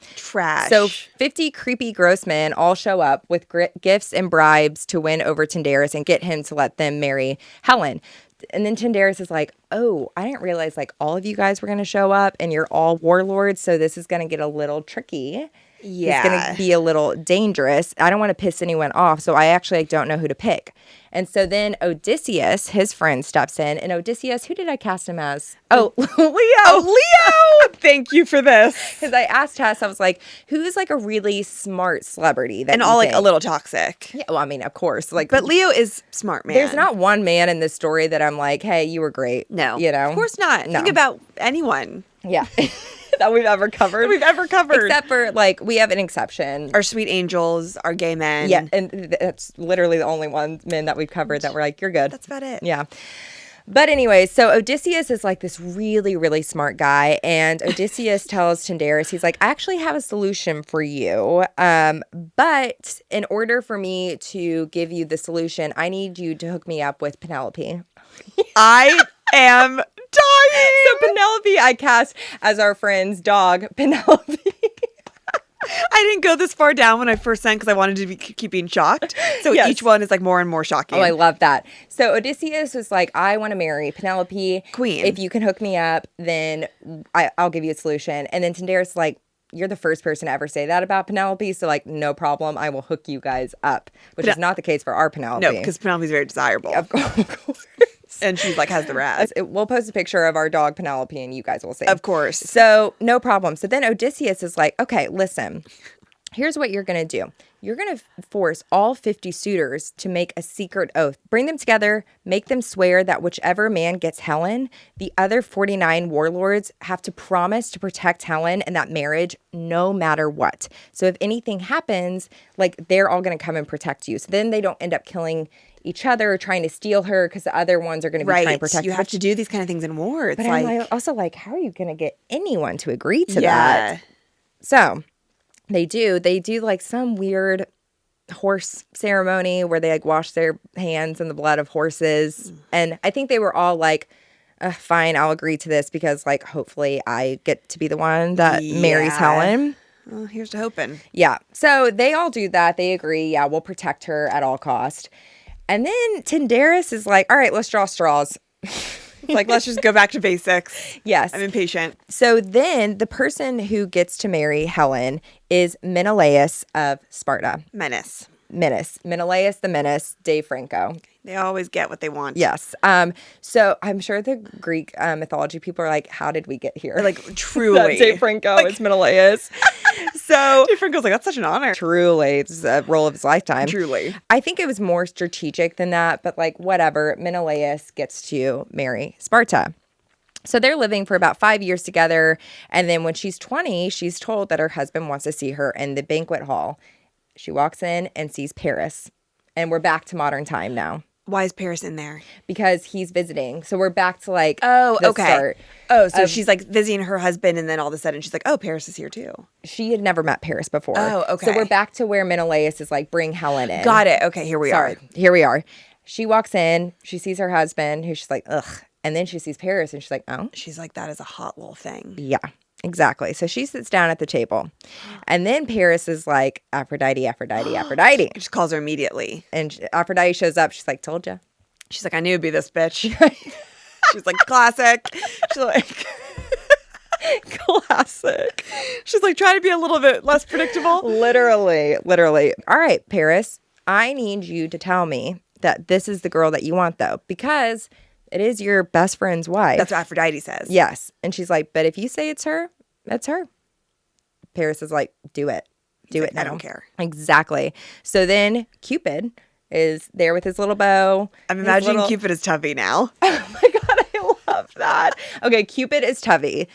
So 50 creepy gross men all show up with gifts and bribes to win over Tyndareus and get him to let them marry Helen. And then Tyndareus is like, oh, I didn't realize like all of you guys were going to show up and you're all warlords. So this is going to get a little tricky. Yeah. It's going to be a little dangerous. I don't want to piss anyone off, so I actually don't know who to pick. And so then Odysseus, his friend, steps in. And Odysseus, who did I cast him as? Oh, Leo. Oh, Leo! Thank you for this. Because I asked Tess, I was like, who's like a really smart celebrity? That and all like a little toxic. Yeah, well, I mean, of course. But Leo is smart, man. There's not one man in this story that I'm like, hey, you were great. No. You know? Of course not. No. Think about anyone. Yeah. That we've ever covered. Except for, like, we have an exception. Our sweet angels, our gay men. Yeah, and that's literally the only men that we've covered that we're like, you're good. That's about it. Yeah. But anyway, so Odysseus is like this really, really smart guy. And Odysseus tells Tyndareus, he's like, I actually have a solution for you. But in order for me to give you the solution, I need you to hook me up with Penelope. I am dying. So Penelope, I cast as our friend's dog, Penelope. I didn't go this far down when I first sent because I wanted to keep being shocked. So Yes. each one is like more and more shocking. Oh, I love that. So Odysseus was like, I want to marry Penelope. Queen. If you can hook me up, then I'll give you a solution. And then Tyndareus is like, you're the first person to ever say that about Penelope. So like, no problem. I will hook you guys up, which is not the case for our Penelope. No, because Penelope's very desirable. Of course. And she's like, has the raz. We'll post a picture of our dog Penelope and you guys will see. Of course. So no problem. So then Odysseus is like, okay, listen, Here's what you're going to do. You're going to force all 50 suitors to make a secret oath. Bring them together, make them swear that whichever man gets Helen, the other 49 warlords have to promise to protect Helen and that marriage no matter what. So if anything happens, like they're all going to come and protect you. So then they don't end up killing each other or trying to steal her because the other ones are going to be trying to protect her. You have to do these kind of things in war. It's but like, I'm also like, how are you going to get anyone to agree to that? So they do like some weird horse ceremony where they like wash their hands in the blood of horses. And I think they were all like, fine, I'll agree to this because like hopefully I get to be the one that marries Helen. Well, here's to hoping. Yeah. So they all do that. They agree. Yeah, we'll protect her at all cost. And then Tyndareus is like, all right, let's draw straws. Like, let's just go back to basics. Yes. I'm impatient. So then the person who gets to marry Helen is Menelaus of Sparta. Menace. Menelaus the Menace, Dave Franco. They always get what they want. Yes. So I'm sure the Greek mythology people are like, how did we get here? Like, truly. Dave Franco is Menelaus. So Dave Franco's like, that's such an honor. Truly. It's a role of his lifetime. Truly. I think it was more strategic than that, but like whatever. Menelaus gets to marry Sparta. So they're living for about 5 years together. And then when she's 20, she's told that her husband wants to see her in the banquet hall. She walks in and sees Paris. And we're back to modern time now. Why is Paris in there? Because he's visiting. So we're back to like start. Oh, so she's like visiting her husband and then all of a sudden she's like, oh, Paris is here too. She had never met Paris before. Oh, okay. So we're back to where Menelaus is like, bring Helen in. Got it. Okay, here we are. Here we are. She walks in. She sees her husband who she's like, ugh. And then she sees Paris and she's like, oh. She's like, that is a hot little thing. Yeah. Exactly. So she sits down at the table. And then Paris is like, Aphrodite, Aphrodite, Aphrodite. She calls her immediately. And Aphrodite shows up. She's like, told you. She's like, I knew it'd be this bitch. She's like, classic. She's like, classic. She's like, trying to be a little bit less predictable. Literally. All right, Paris, I need you to tell me that this is the girl that you want, though, because it is your best friend's wife. That's what Aphrodite says. Yes. And she's like, but if you say it's her, it's her. Paris is like, do it. Do it now. I don't care. Exactly. So then Cupid is there with his little bow. I'm imagining Cupid is Tubby now. Oh my God, I love that. Okay, Cupid is Tubby.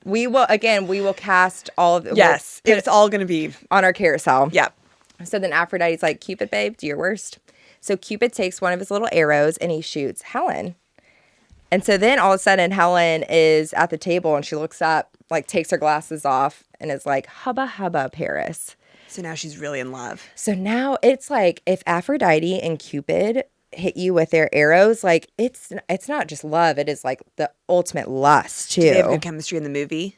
We will cast all of it. Yes, it's all going to be on our carousel. Yep. So then Aphrodite's like, Cupid, babe, do your worst. So Cupid takes one of his little arrows and he shoots Helen. And so then all of a sudden Helen is at the table and she looks up, like takes her glasses off and is like, hubba hubba, Paris. So now she's really in love. So now it's like if Aphrodite and Cupid hit you with their arrows, like it's not just love, it is like the ultimate lust too. Do they have good chemistry in the movie?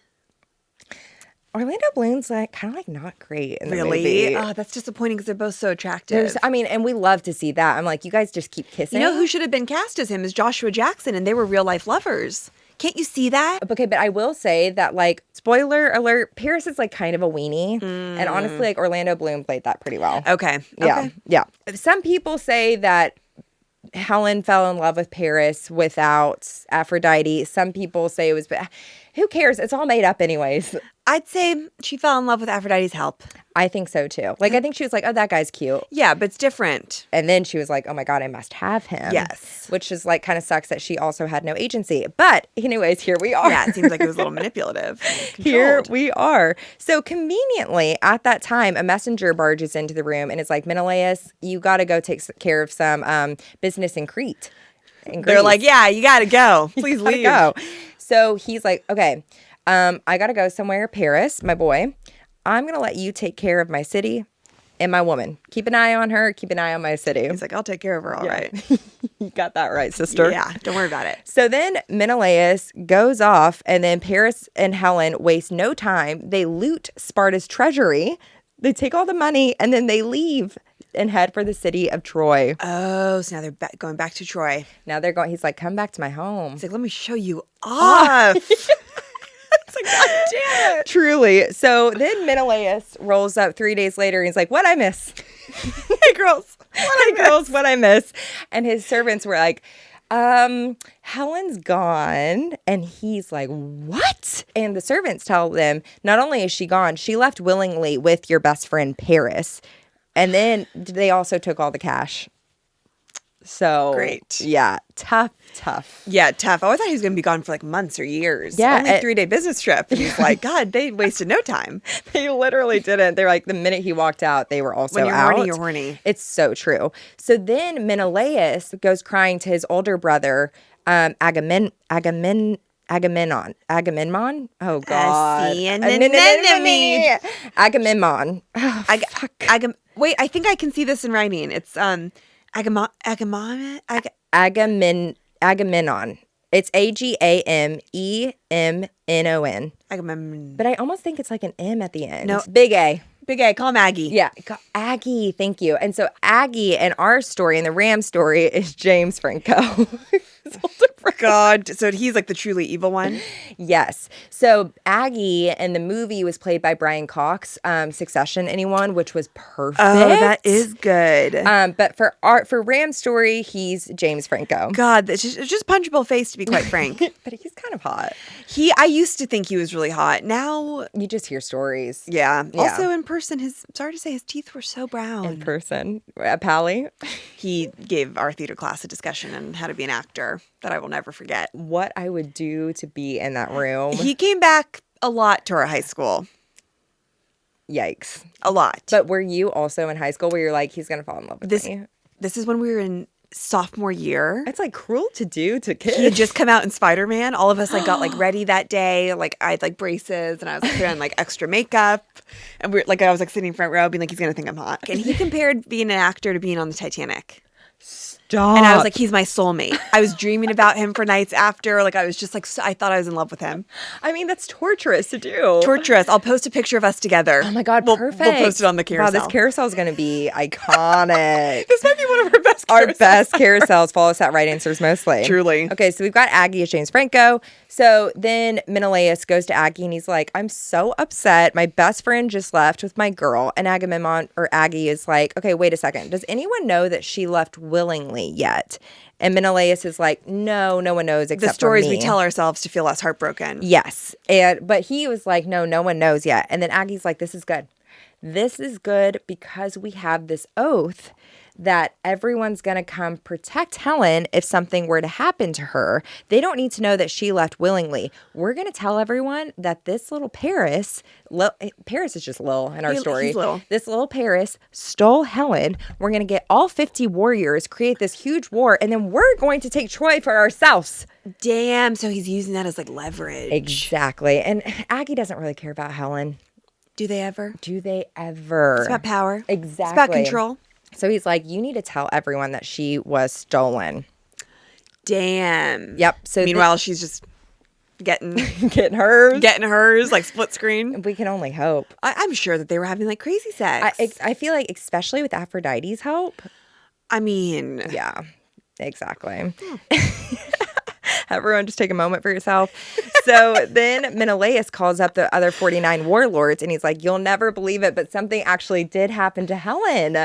Orlando Bloom's like kind of like not great in the movie. Really? Oh, that's disappointing because they're both so attractive. And we love to see that. I'm like, you guys just keep kissing. You know who should have been cast as him is Joshua Jackson, and they were real life lovers. Can't you see that? Okay, but I will say that, like, spoiler alert, Paris is like kind of a weenie. And honestly, like Orlando Bloom played that pretty well. Okay. Yeah. Some people say that Helen fell in love with Paris without Aphrodite. Some people say it was, but who cares? It's all made up anyways. I'd say she fell in love with Aphrodite's help. I think so too. Like, I think she was like, oh, that guy's cute. Yeah, but it's different. And then she was like, oh my God, I must have him. Yes. Which is like kind of sucks that she also had no agency. But anyways, here we are. Yeah, it seems like it was a little manipulative. Here we are. So conveniently at that time, a messenger barges into the room and is like, Menelaus, you got to go take care of some business in Crete. They're like, yeah, you got to go. Please leave. Go. So he's like, okay, I got to go somewhere, Paris, my boy. I'm going to let you take care of my city and my woman. Keep an eye on her. Keep an eye on my city. He's like, I'll take care of her. All right. You got that right, sister. Yeah, don't worry about it. So then Menelaus goes off, and then Paris and Helen waste no time. They loot Sparta's treasury. They take all the money, and then they leave and head for the city of Troy. Oh, so now they're going back to Troy. Now they're going. He's like, come back to my home. He's like, let me show you off. It's like, God damn it. Truly. So then Menelaus rolls up 3 days later and he's like, what I miss? Hey, girls. What I miss? And his servants were like, Helen's gone, and he's like, what? And the servants tell them, not only is she gone, she left willingly with your best friend Paris. And then they also took all the cash. So Great. Yeah, tough. Yeah, tough. Oh, I thought he was going to be gone for like months or years. Yeah, Only a 3-day business trip. And he's like, God, they wasted no time. They literally didn't. They're like, the minute he walked out, they were also When you're out. horny, you're horny. It's so true. So then Menelaus goes crying to his older brother, Agamemnon. Oh God. Anemone. Agamemnon. Oh, fuck. Wait, I think I can see this in writing. It's Agamemnon. Agamemnon. It's Agamemnon. Agamemnon. But I almost think it's like an M at the end. No. Big A. Big A, call him Aggie. Yeah, Aggie. Thank you. And so Aggie in our story, in the Ram story, is James Franco. God, so he's like the truly evil one? Yes. So Aggie in the movie was played by Brian Cox, Succession, anyone, which was perfect. Oh, that is good. But for Ram story, he's James Franco. God, it's just punchable face, to be quite frank. But he's kind of hot. I used to think he was really hot. Now, You just hear stories. yeah. Yeah. Also in person, sorry to say, his teeth were so brown. In person. Pally. He gave our theater class a discussion on how to be an actor that I will never forget. What I would do to be in that room. He came back a lot to our high school. Yikes. A lot. But were you also in high school where you're like, he's going to fall in love with me? This is when we were in sophomore year. It's like cruel to do to kids. He had just come out in Spider-Man. All of us like got like ready that day. Like I had like braces and I was like putting on like extra makeup. And we're like, I was like sitting front row being like, he's going to think I'm hot. And he compared being an actor to being on the Titanic. Stop. And I was like, he's my soulmate. I was dreaming about him for nights after. Like I was just like, I thought I was in love with him. I mean, that's torturous to do. Torturous. I'll post a picture of us together. Oh my God, perfect. We'll post it on the carousel. Wow, this carousel is going to be iconic. This might be one of our best Our carousels. best carousels. Follow us at Right Answers mostly. Truly. Okay, so we've got Aggie as James Franco. So then Menelaus goes to Aggie and he's like, I'm so upset. My best friend just left with my girl. And Agamemnon or Aggie is like, okay, wait a second. Does anyone know that she left willingly yet? And Menelaus is like, no one knows except The stories for me. we tell ourselves to feel less heartbroken. Yes. But he was like, no one knows yet. And then Aggie's like, this is good. This is good because we have this oath that everyone's going to come protect Helen if something were to happen to her. They don't need to know that she left willingly. We're going to tell everyone that this little Paris is just Lil in our story. He's little. This little Paris stole Helen. We're going to get all 50 warriors, create this huge war, and then we're going to take Troy for ourselves. Damn. So he's using that as like leverage. Exactly. And Aggie doesn't really care about Helen. Do they ever? Do they ever? It's about power. Exactly. It's about control. So he's like, you need to tell everyone that she was stolen. Damn. Yep. So meanwhile, she's just getting getting hers. like split screen. We can only hope. I'm sure that they were having like crazy sex. I feel like, especially with Aphrodite's help. I mean, Yeah, exactly. Everyone just take a moment for yourself. So then Menelaus calls up the other 49 warlords and he's like, you'll never believe it, but something actually did happen to Helen.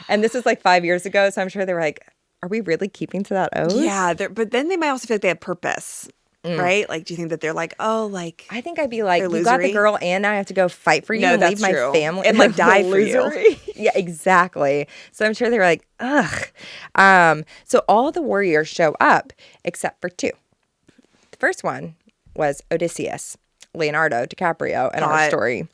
And this is like 5 years ago. So I'm sure they were like, are we really keeping to that oath? yeah. But then they might also feel like they have purpose, right? Like, do you think that they're like, oh, like I think I'd be like, they're you got the losery? girl and now I have to go fight for you No, and leave that's my true. family. And, like, die for you. Losery. Yeah, exactly. So I'm sure they were like, ugh. So all the warriors show up except for two. The first one was Odysseus, Leonardo DiCaprio in our story.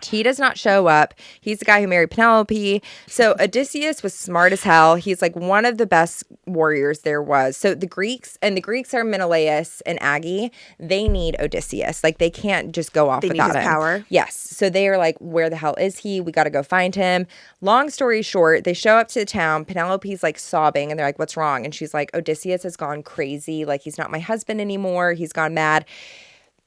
He does not show up. He's the guy who married Penelope. So Odysseus was smart as hell. He's like one of the best warriors there was. So the Greeks are Menelaus and Aggie. They need Odysseus. Like they can't just go off without need his him. power. Yes. So they are like, where the hell is he? We got to go find him. Long story short, they show up to the town. Penelope's like sobbing and they're like, what's wrong? And she's like, Odysseus has gone crazy. Like he's not my husband anymore. He's gone mad.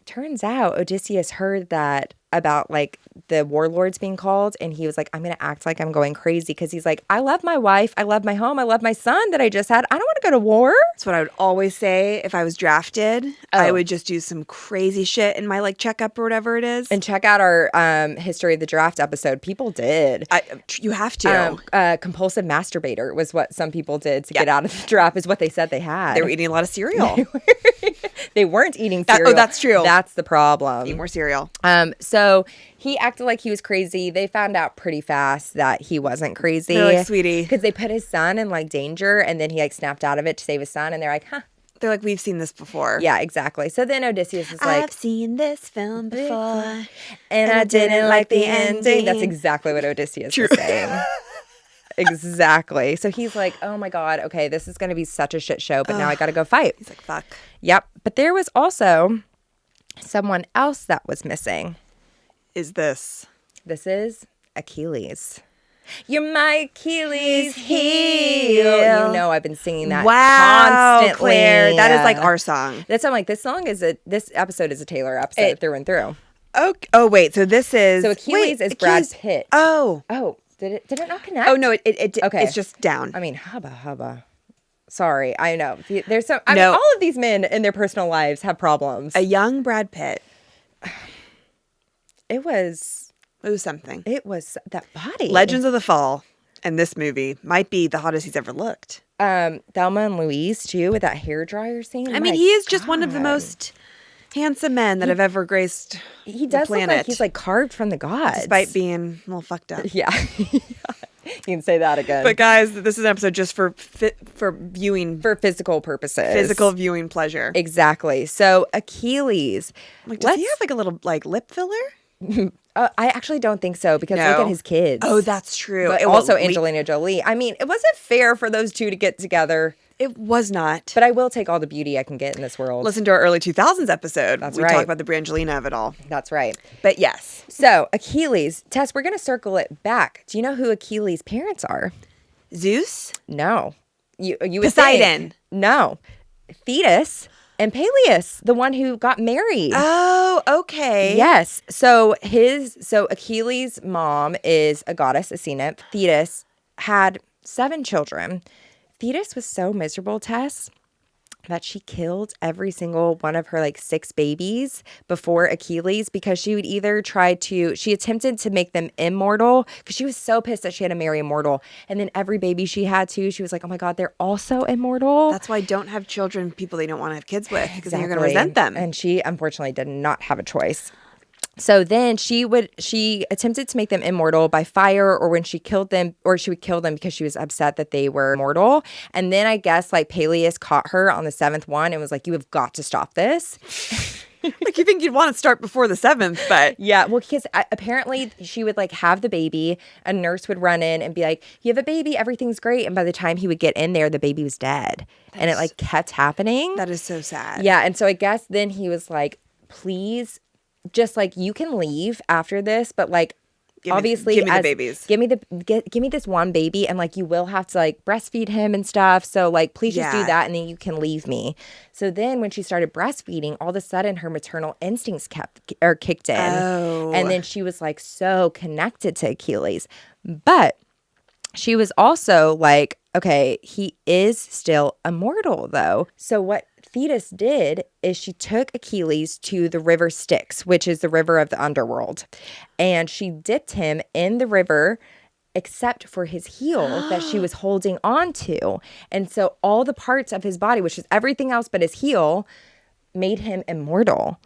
Turns out Odysseus heard that about like the warlords being called, and he was like, I'm gonna act like I'm going crazy because he's like, I love my wife, I love my home, I love my son that I just had. I don't want to go to war. That's what I would always say if I was drafted. I would just do some crazy shit in my like checkup or whatever it is. And check out our history of the draft episode. People did. You have to. Compulsive masturbator was what some people did to get out of the draft, is what they said they had. They were eating a lot of cereal. They weren't eating cereal. That's true. That's the problem. Eat more cereal. So he acted like he was crazy. They found out pretty fast that he wasn't crazy. They're like, sweetie. Because they put his son in like danger, and then he like snapped out of it to save his son, and they're like, huh. They're like, we've seen this before. Yeah, exactly. So then Odysseus is like, I've seen this film before, and I didn't like the ending. That's exactly what Odysseus is saying. Exactly. So he's like, oh my God, okay, this is going to be such a shit show, but now I got to go fight. He's like, fuck. Yep. But there was also someone else that was missing. This is Achilles. You're my Achilles heel. You know I've been singing that constantly. Claire. That is like our song. That's I'm like, this episode is a Taylor episode through and through. Okay. Oh wait, so this is Achilles is Brad Pitt. Oh. Did it not connect? Oh no, it okay. It's just down. I mean, hubba. Sorry, I know. There's some. I mean, all of these men in their personal lives have problems. A young Brad Pitt. It was something. It was that body. Legends of the Fall, and this movie might be the hottest he's ever looked. Thelma and Louise too, with that hairdryer scene. I mean, he is just one of the most handsome men that have ever graced He does the planet. look like he's like carved from the gods, despite being a little fucked up. Yeah. You can say that again. But guys, this is an episode just for viewing, for physical purposes, physical viewing pleasure. Exactly. So Achilles, like, does he have like a little like lip filler? I actually don't think so, because look at his kids. Oh, that's true. But also Angelina Jolie. I mean, it wasn't fair for those two to get together. It was not. But I will take all the beauty I can get in this world. Listen to our early 2000s episode. That's we right. talk about the Brangelina of it all. That's right. But yes. So Achilles, Tess, we're going to circle it back. Do you know who Achilles' parents are? Zeus? No. You would Poseidon? Think. No. Thetis and Peleus, the one who got married. Oh, okay. Yes. So Achilles' mom is a goddess, a sea nymph. Thetis had 7 children. Thetis was so miserable, Tess, that she killed every single one of her like 6 babies before Achilles, because she would either she attempted to make them immortal, because she was so pissed that she had to marry a mortal. And then every baby she had too, she was like, oh my God, they're also immortal. That's why don't have children, people they don't want to have kids with, because then you're going to resent them. And she unfortunately did not have a choice. So then she attempted to make them immortal by fire, or when she killed them, or she would kill them because she was upset that they were mortal. And then I guess like Peleus caught her on the 7th one and was like, you have got to stop this. Like, you think you'd want to start before the 7th, but yeah, well, because apparently she would like have the baby, a nurse would run in and be like, you have a baby, everything's great. And by the time he would get in there, the baby was dead. And it like kept happening. That is so sad. Yeah. And so I guess then he was like, please, just like, you can leave after this, but like, obviously, give me the babies. Give me this one baby, and like, you will have to like breastfeed him and stuff. So like, please just do that, and then you can leave me. So then, when she started breastfeeding, all of a sudden her maternal instincts kicked in, and then she was like so connected to Achilles, but she was also like, okay, he is still immortal though. So what Thetis did is she took Achilles to the river Styx, which is the river of the underworld. And she dipped him in the river except for his heel that she was holding on to. And so all the parts of his body, which is everything else but his heel, made him immortal.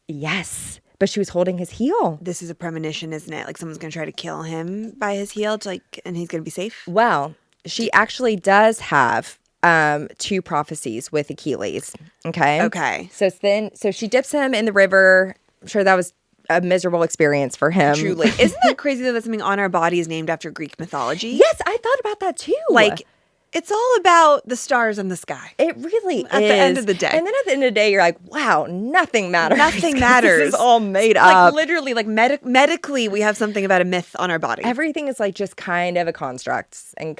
Yes. But she was holding his heel. This is a premonition, isn't it? Like someone's going to try to kill him by his heel, and he's going to be safe? Well, she actually does have 2 prophecies with Achilles. Okay. So she dips him in the river. I'm sure that was a miserable experience for him. Truly. Isn't that crazy that something on our body is named after Greek mythology? Yes, I thought about that too. Like, It's all about the stars in the sky. It really is. At the end of the day. And then at the end of the day, you're like, wow, nothing matters. Nothing matters. This is all made like, up. Literally, like medically, we have something about a myth on our body. Everything is like just kind of a construct and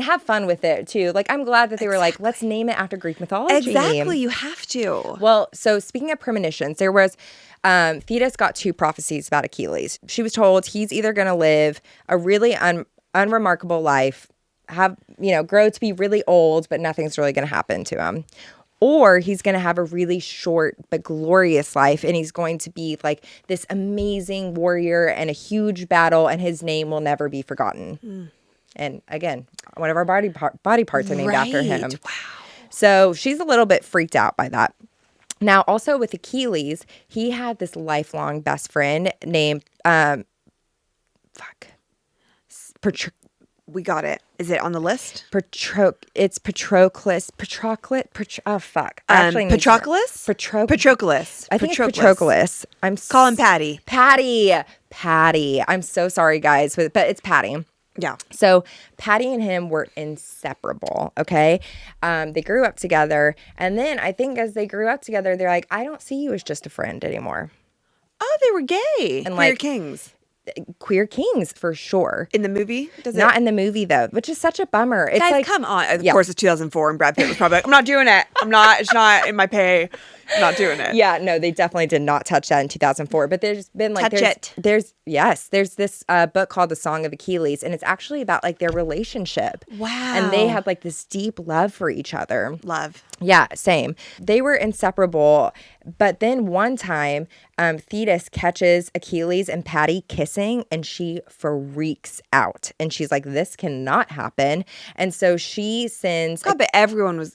have fun with it too. Like, I'm glad that they were like, let's name it after Greek mythology. Exactly. You have to. Well, so speaking of premonitions, there was Thetis got 2 prophecies about Achilles. She was told he's either going to live a really unremarkable life, grow to be really old, but nothing's really going to happen to him. Or he's going to have a really short but glorious life, and he's going to be like this amazing warrior in a huge battle, and his name will never be forgotten. And again, one of our body parts are named after him. Wow. So she's a little bit freaked out by that. Now, also with Achilles, he had this lifelong best friend named We got it. Is it on the list? It's Patroclus. Patroclus? Patroclus. I think it's Patroclus. Call him Patty. Patty. I'm so sorry, guys, but it's Patty. Yeah. So Patty and him were inseparable, okay? They grew up together. And then I think as they grew up together, they're like, I don't see you as just a friend anymore. Oh, they were gay. And Queer like, kings. Queer kings, for sure. In the movie? Not in the movie, though, which is such a bummer. It's Guys, like, come on. Of course, it's 2004, and Brad Pitt was probably like, I'm not doing it. It's not in my pay. I'm not doing it. Yeah, no, they definitely did not touch that in 2004. But there's been like, there's this book called The Song of Achilles, and it's actually about like their relationship. Wow. And they had like this deep love for each other. Love. Yeah, same. They were inseparable. But then one time, Thetis catches Achilles and Patty kissing, and she freaks out. And she's like, this cannot happen. And so she sends... God, but everyone is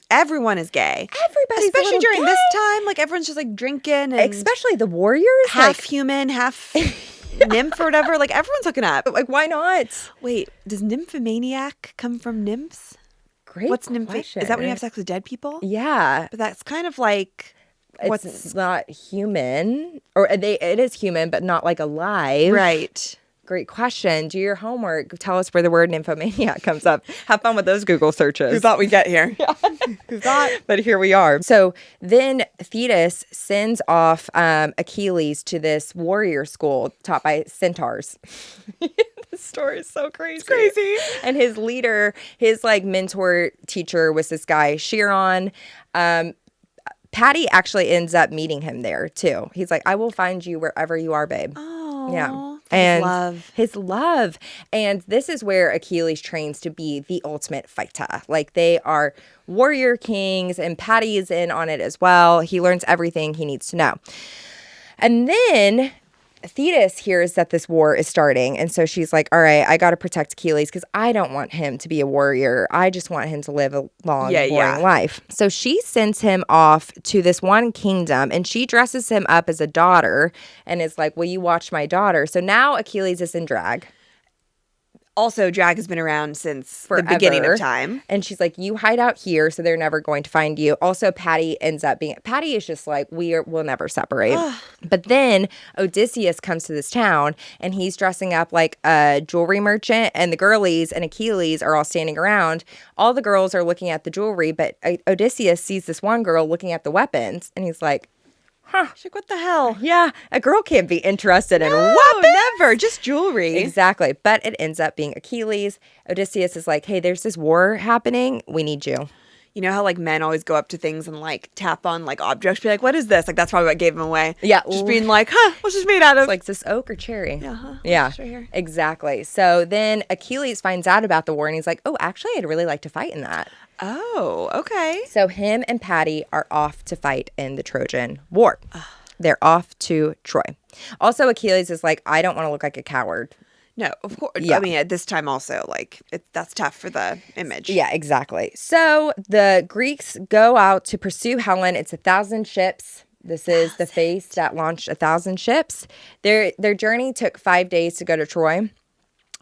gay. Everybody's especially during gay. this time. Like, everyone's just like drinking. And especially the warriors. Half human, half nymph or whatever. Like, everyone's hooking up. Like, why not? Wait, does nymphomaniac come from nymphs? Great What's question. Is that when you have sex with dead people? Yeah. But that's kind of like... It's not human. Or it is human, but not like alive. Right. Great question. Do your homework. Tell us where the word nymphomaniac comes up. Have fun with those Google searches. Who thought we'd get here? Yeah. Who thought? But here we are. So then Thetis sends off Achilles to this warrior school taught by centaurs. The story is so crazy. It's crazy. And his leader, his like mentor teacher was this guy, Chiron. Patty actually ends up meeting him there too. He's like, I will find you wherever you are, babe. Oh, yeah. And his love. And this is where Achilles trains to be the ultimate fighter. Like, they are warrior kings, and Patty is in on it as well. He learns everything he needs to know. And then Thetis hears that this war is starting, and so she's like, all right, I got to protect Achilles because I don't want him to be a warrior. I just want him to live a long, boring life. So she sends him off to this one kingdom, and she dresses him up as a daughter and is like, will you watch my daughter? So now Achilles is in drag. Also, drag has been around since Forever. The beginning of time. And she's like, you hide out here, so they're never going to find you. Also, Patty is just like, we'll never separate. But then Odysseus comes to this town, and he's dressing up like a jewelry merchant, and the girlies and Achilles are all standing around. All the girls are looking at the jewelry, but Odysseus sees this one girl looking at the weapons, and he's like, huh. She's like, what the hell? Yeah, a girl can't be interested in weapons. Never. Just jewelry. Exactly. But it ends up being Achilles. Odysseus is like, hey, there's this war happening. We need you. You know how like men always go up to things and like tap on like objects, be like, what is this? Like, that's probably what gave him away. Yeah. Just being like, what's this made out of? It's like, is this oak or cherry? Yeah. Yeah. Right here. Exactly. So then Achilles finds out about the war, and he's like, oh, actually, I'd really like to fight in that. Oh, okay. So him and Patty are off to fight in the Trojan War. They're off to Troy. Also, Achilles is like, I don't want to look like a coward. No, of course. Yeah. I mean, at this time also, like, that's tough for the image. Yeah, exactly. So the Greeks go out to pursue Helen. It's 1,000 ships. This is the face that launched 1,000 ships. Their journey took 5 days to go to Troy.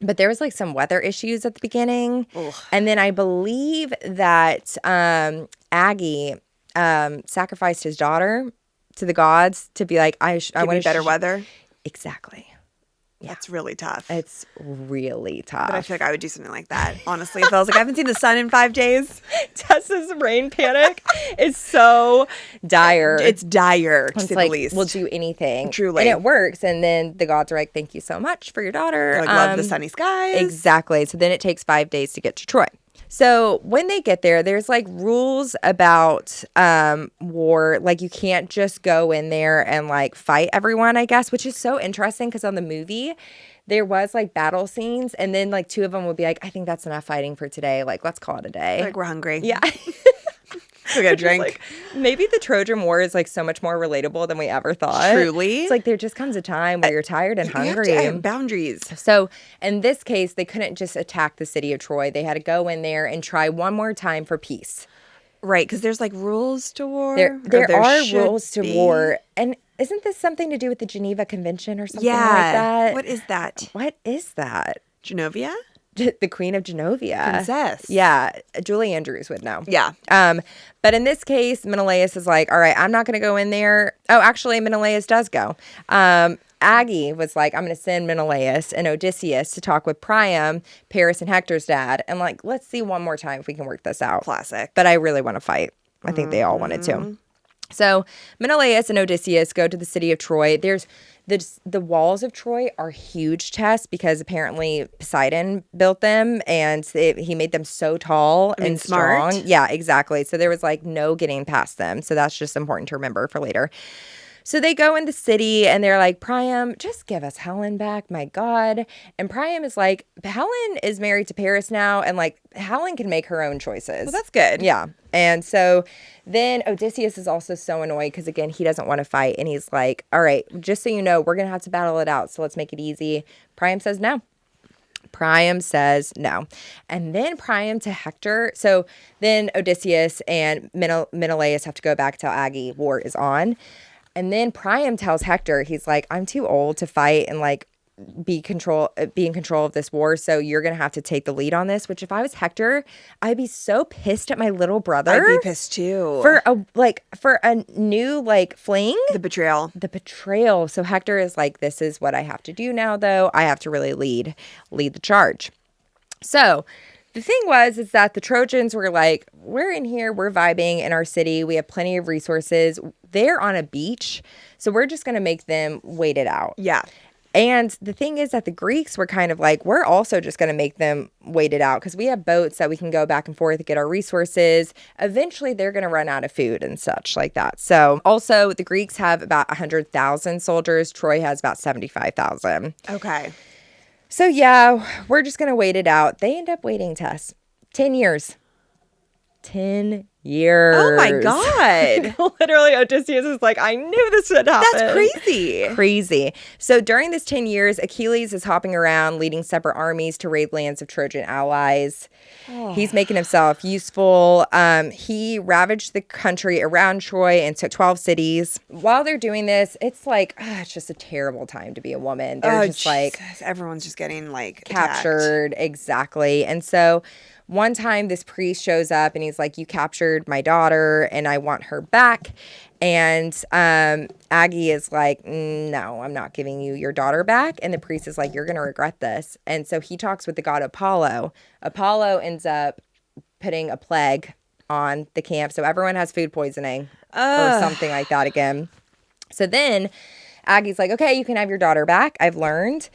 But there was like some weather issues at the beginning. Ugh. And then I believe that Aggie sacrificed his daughter to the gods to be like, I want better weather. Exactly. That's really tough. It's really tough. But I feel like I would do something like that. Honestly, if I was like, I haven't seen the sun in 5 days. Tessa's rain panic is so dire. It's dire, to say the least. We'll do anything. Truly. And it works. And then the gods are like, thank you so much for your daughter. Like, love the sunny skies. Exactly. So then it takes 5 days to get to Troy. So when they get there, there's like rules about war. Like you can't just go in there and like fight everyone, I guess, which is so interesting because on the movie, there was like battle scenes and then like 2 of them would be like, I think that's enough fighting for today. Like, let's call it a day. Like, we're hungry. Yeah. We got a drink. Like, maybe the Trojan War is like so much more relatable than we ever thought. Truly. It's like there just comes a time where you're tired and hungry. You have to have boundaries. So in this case, they couldn't just attack the city of Troy. They had to go in there and try one more time for peace. Right, because there's like rules to war. There are rules to war. And isn't this something to do with the Geneva Convention or something like that? What is that? What is that? Genovia? The Queen of Genovia. Princess. Yeah. Julie Andrews would know. Yeah. But in this case, Menelaus is like, all right, I'm not going to go in there. Oh, actually, Menelaus does go. Aggie was like, I'm going to send Menelaus and Odysseus to talk with Priam, Paris and Hector's dad. And like, let's see one more time if we can work this out. Classic. But I really want to fight. I think they all wanted to. So Menelaus and Odysseus go to the city of Troy. There's the walls of Troy are huge, Tess, because apparently Poseidon built them and he made them so tall and strong. Smart. Yeah, exactly. So there was like no getting past them. So that's just important to remember for later. So they go in the city and they're like, Priam, just give us Helen back, my God. And Priam is like, Helen is married to Paris now, and like Helen can make her own choices. Well, that's good. Yeah. And so then Odysseus is also so annoyed because, again, he doesn't want to fight. And he's like, all right, just so you know, we're going to have to battle it out. So let's make it easy. Priam says no. Priam says no. And then Priam to Hector. So then Odysseus and Menelaus have to go back to Aggie. War is on. And then Priam tells Hector, he's like, I'm too old to fight and like be in control of this war. So you're going to have to take the lead on this, which if I was Hector, I'd be so pissed at my little brother. I'd be pissed too. For a new like fling. The betrayal. So Hector is like, this is what I have to do now, though. I have to really lead the charge. So the thing is that the Trojans were like, we're in here, we're vibing in our city, we have plenty of resources. They're on a beach, so we're just going to make them wait it out. Yeah. And the thing is that the Greeks were kind of like, we're also just going to make them wait it out because we have boats that we can go back and forth to get our resources. Eventually, they're going to run out of food and such like that. So also, the Greeks have about 100,000 soldiers. Troy has about 75,000. Okay. So yeah, we're just going to wait it out. They end up waiting, Tess, 10 years. 10 years. Oh my God. Literally, Odysseus is like, I knew this would happen. That's crazy. Crazy. So during this 10 years, Achilles is hopping around, leading separate armies to raid lands of Trojan allies. Oh. He's making himself useful. He ravaged the country around Troy and took 12 cities. While they're doing this, it's like, it's just a terrible time to be a woman. They're just like, everyone's just getting like captured. Attacked. Exactly. And so one time this priest shows up and he's like, you captured my daughter and I want her back. And Aggie is like, no, I'm not giving you your daughter back. And the priest is like, you're going to regret this. And so he talks with the god Apollo. Apollo ends up putting a plague on the camp. So everyone has food poisoning or something like that again. So then Aggie's like, okay, you can have your daughter back. I've learned.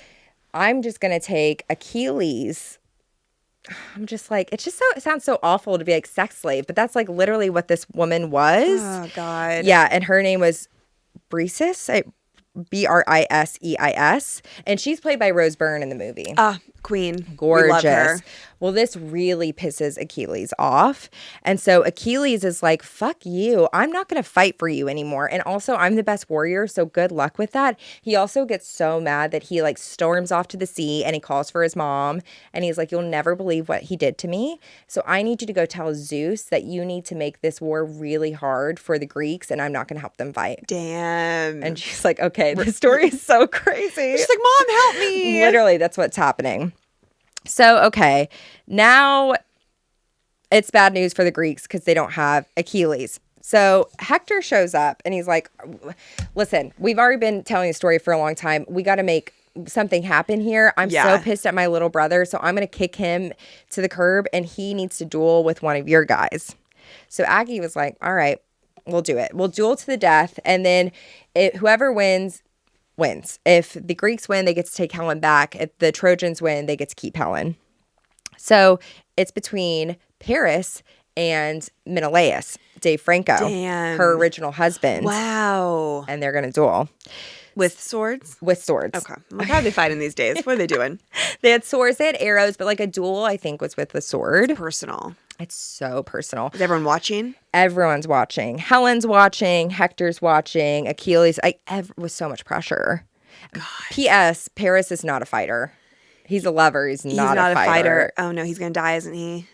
I'm just going to take Achilles. I'm just like, it sounds so awful to be like sex slave, but that's like literally what this woman was. Oh, God. Yeah. And her name was Briseis, Briseis. And she's played by Rose Byrne in the movie. Queen. Gorgeous. We love her. Well, this really pisses Achilles off. And so Achilles is like, fuck you. I'm not going to fight for you anymore. And also, I'm the best warrior, so good luck with that. He also gets so mad that he like storms off to the sea and he calls for his mom. And he's like, you'll never believe what he did to me. So I need you to go tell Zeus that you need to make this war really hard for the Greeks and I'm not going to help them fight. Damn. And she's like, okay, this story is so crazy. She's like, Mom, help me. Literally, that's what's happening. So, okay, now it's bad news for the Greeks because they don't have Achilles. So Hector shows up and he's like, listen, we've already been telling the story for a long time. We got to make something happen here. I'm so pissed at my little brother, so I'm going to kick him to the curb, and he needs to duel with one of your guys. So Aggie was like, all right, we'll do it. We'll duel to the death, and then whoever wins. If the Greeks win, they get to take Helen back. If the Trojans win, they get to keep Helen. So it's between Paris and Menelaus, Dave Franco, her original husband. Wow. And they're going to duel. With swords? With swords. Okay. Like, how are they fighting these days? What are they doing? They had swords, they had arrows, but like a duel, I think, was with the sword. It's personal. It's so personal. Is everyone watching? Everyone's watching. Helen's watching. Hector's watching. Achilles. With so much pressure. God. P.S. Paris is not a fighter. He's a lover. He's not a fighter. Oh, no. He's going to die, isn't he?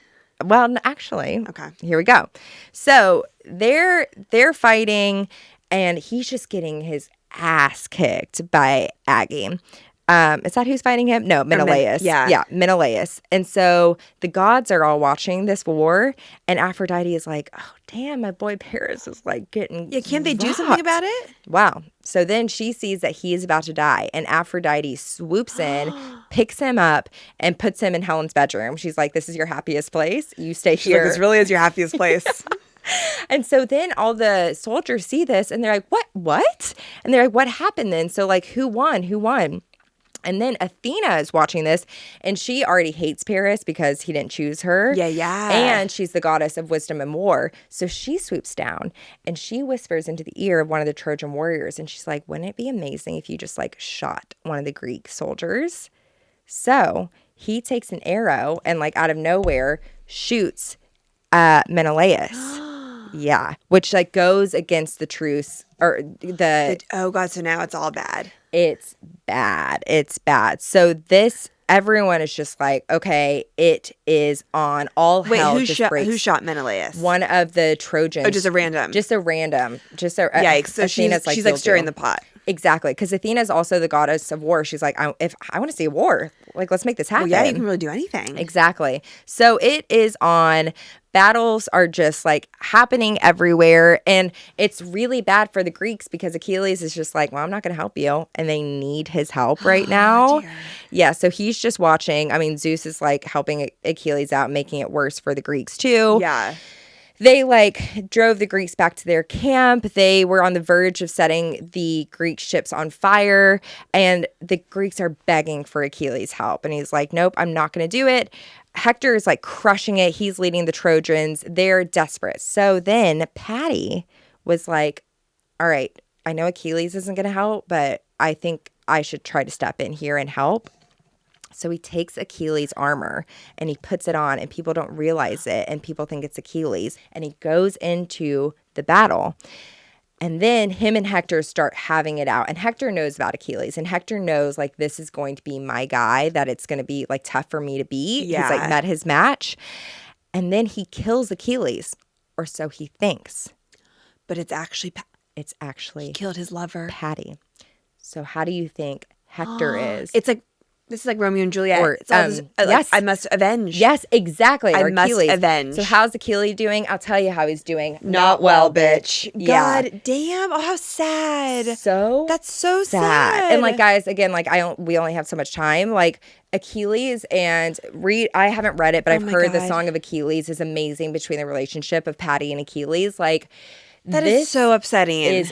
Well, actually. Okay. Here we go. So they're fighting, and he's just getting his ass kicked by Aggie. Is that who's fighting him? No, Menelaus. Yeah, Menelaus. And so the gods are all watching this war, and Aphrodite is like, oh, damn, my boy Paris is like getting can't they do something about it? Wow. So then she sees that he is about to die, and Aphrodite swoops in, picks him up, and puts him in Helen's bedroom. She's like, this is your happiest place. You stay here. Like, this really is your happiest place. And so then all the soldiers see this, and they're like, what? And they're like, what happened then? So like, who won? And then Athena is watching this, and she already hates Paris because he didn't choose her. Yeah. And she's the goddess of wisdom and war. So she swoops down, and she whispers into the ear of one of the Trojan warriors, and she's like, wouldn't it be amazing if you just like shot one of the Greek soldiers? So he takes an arrow and like out of nowhere shoots Menelaus. Yeah, which like goes against the truce or oh God, so now it's all bad. It's bad. So everyone is just like, okay, it is on. All hell just breaks. Who shot Menelaus? One of the Trojans. Oh, just a random. Yikes. So she's like stirring the pot. Exactly, because Athena is also the goddess of war. She's like, if I want to see a war, like let's make this happen. Well, yeah, you can really do anything. Exactly. So it is on. Battles are just like happening everywhere, and it's really bad for the Greeks because Achilles is just like, well, I'm not going to help you, and they need his help right now. Dear. Yeah, so he's just watching. I mean, Zeus is like helping Achilles out, making it worse for the Greeks too. Yeah. They like drove the Greeks back to their camp. They were on the verge of setting the Greek ships on fire, and the Greeks are begging for Achilles' help. And he's like, nope, I'm not going to do it. Hector is like crushing it. He's leading the Trojans. They're desperate. So then Patty was like, all right, I know Achilles isn't going to help, but I think I should try to step in here and help. So he takes Achilles' armor and he puts it on, and people don't realize it, and people think it's Achilles, and he goes into the battle. And then him and Hector start having it out, and Hector knows about Achilles, and Hector knows like this is going to be my guy, that it's going to be like tough for me to beat. Yeah. He's like met his match, and then he kills Achilles, or so he thinks. But it's actually he killed his lover, Patty. So how do you think Hector is? It's like this is like Romeo and Juliet. Or, it's all this, yes. I must avenge. Yes, exactly. I must avenge. So how's Achilles doing? I'll tell you how he's doing. Not well, bitch. Yeah. God damn. Oh, how sad. That's so sad. And like, guys, again, like we only have so much time. Like Achilles and I haven't read it, but I've heard the Song of Achilles is amazing between the relationship of Patty and Achilles. Like that is so upsetting.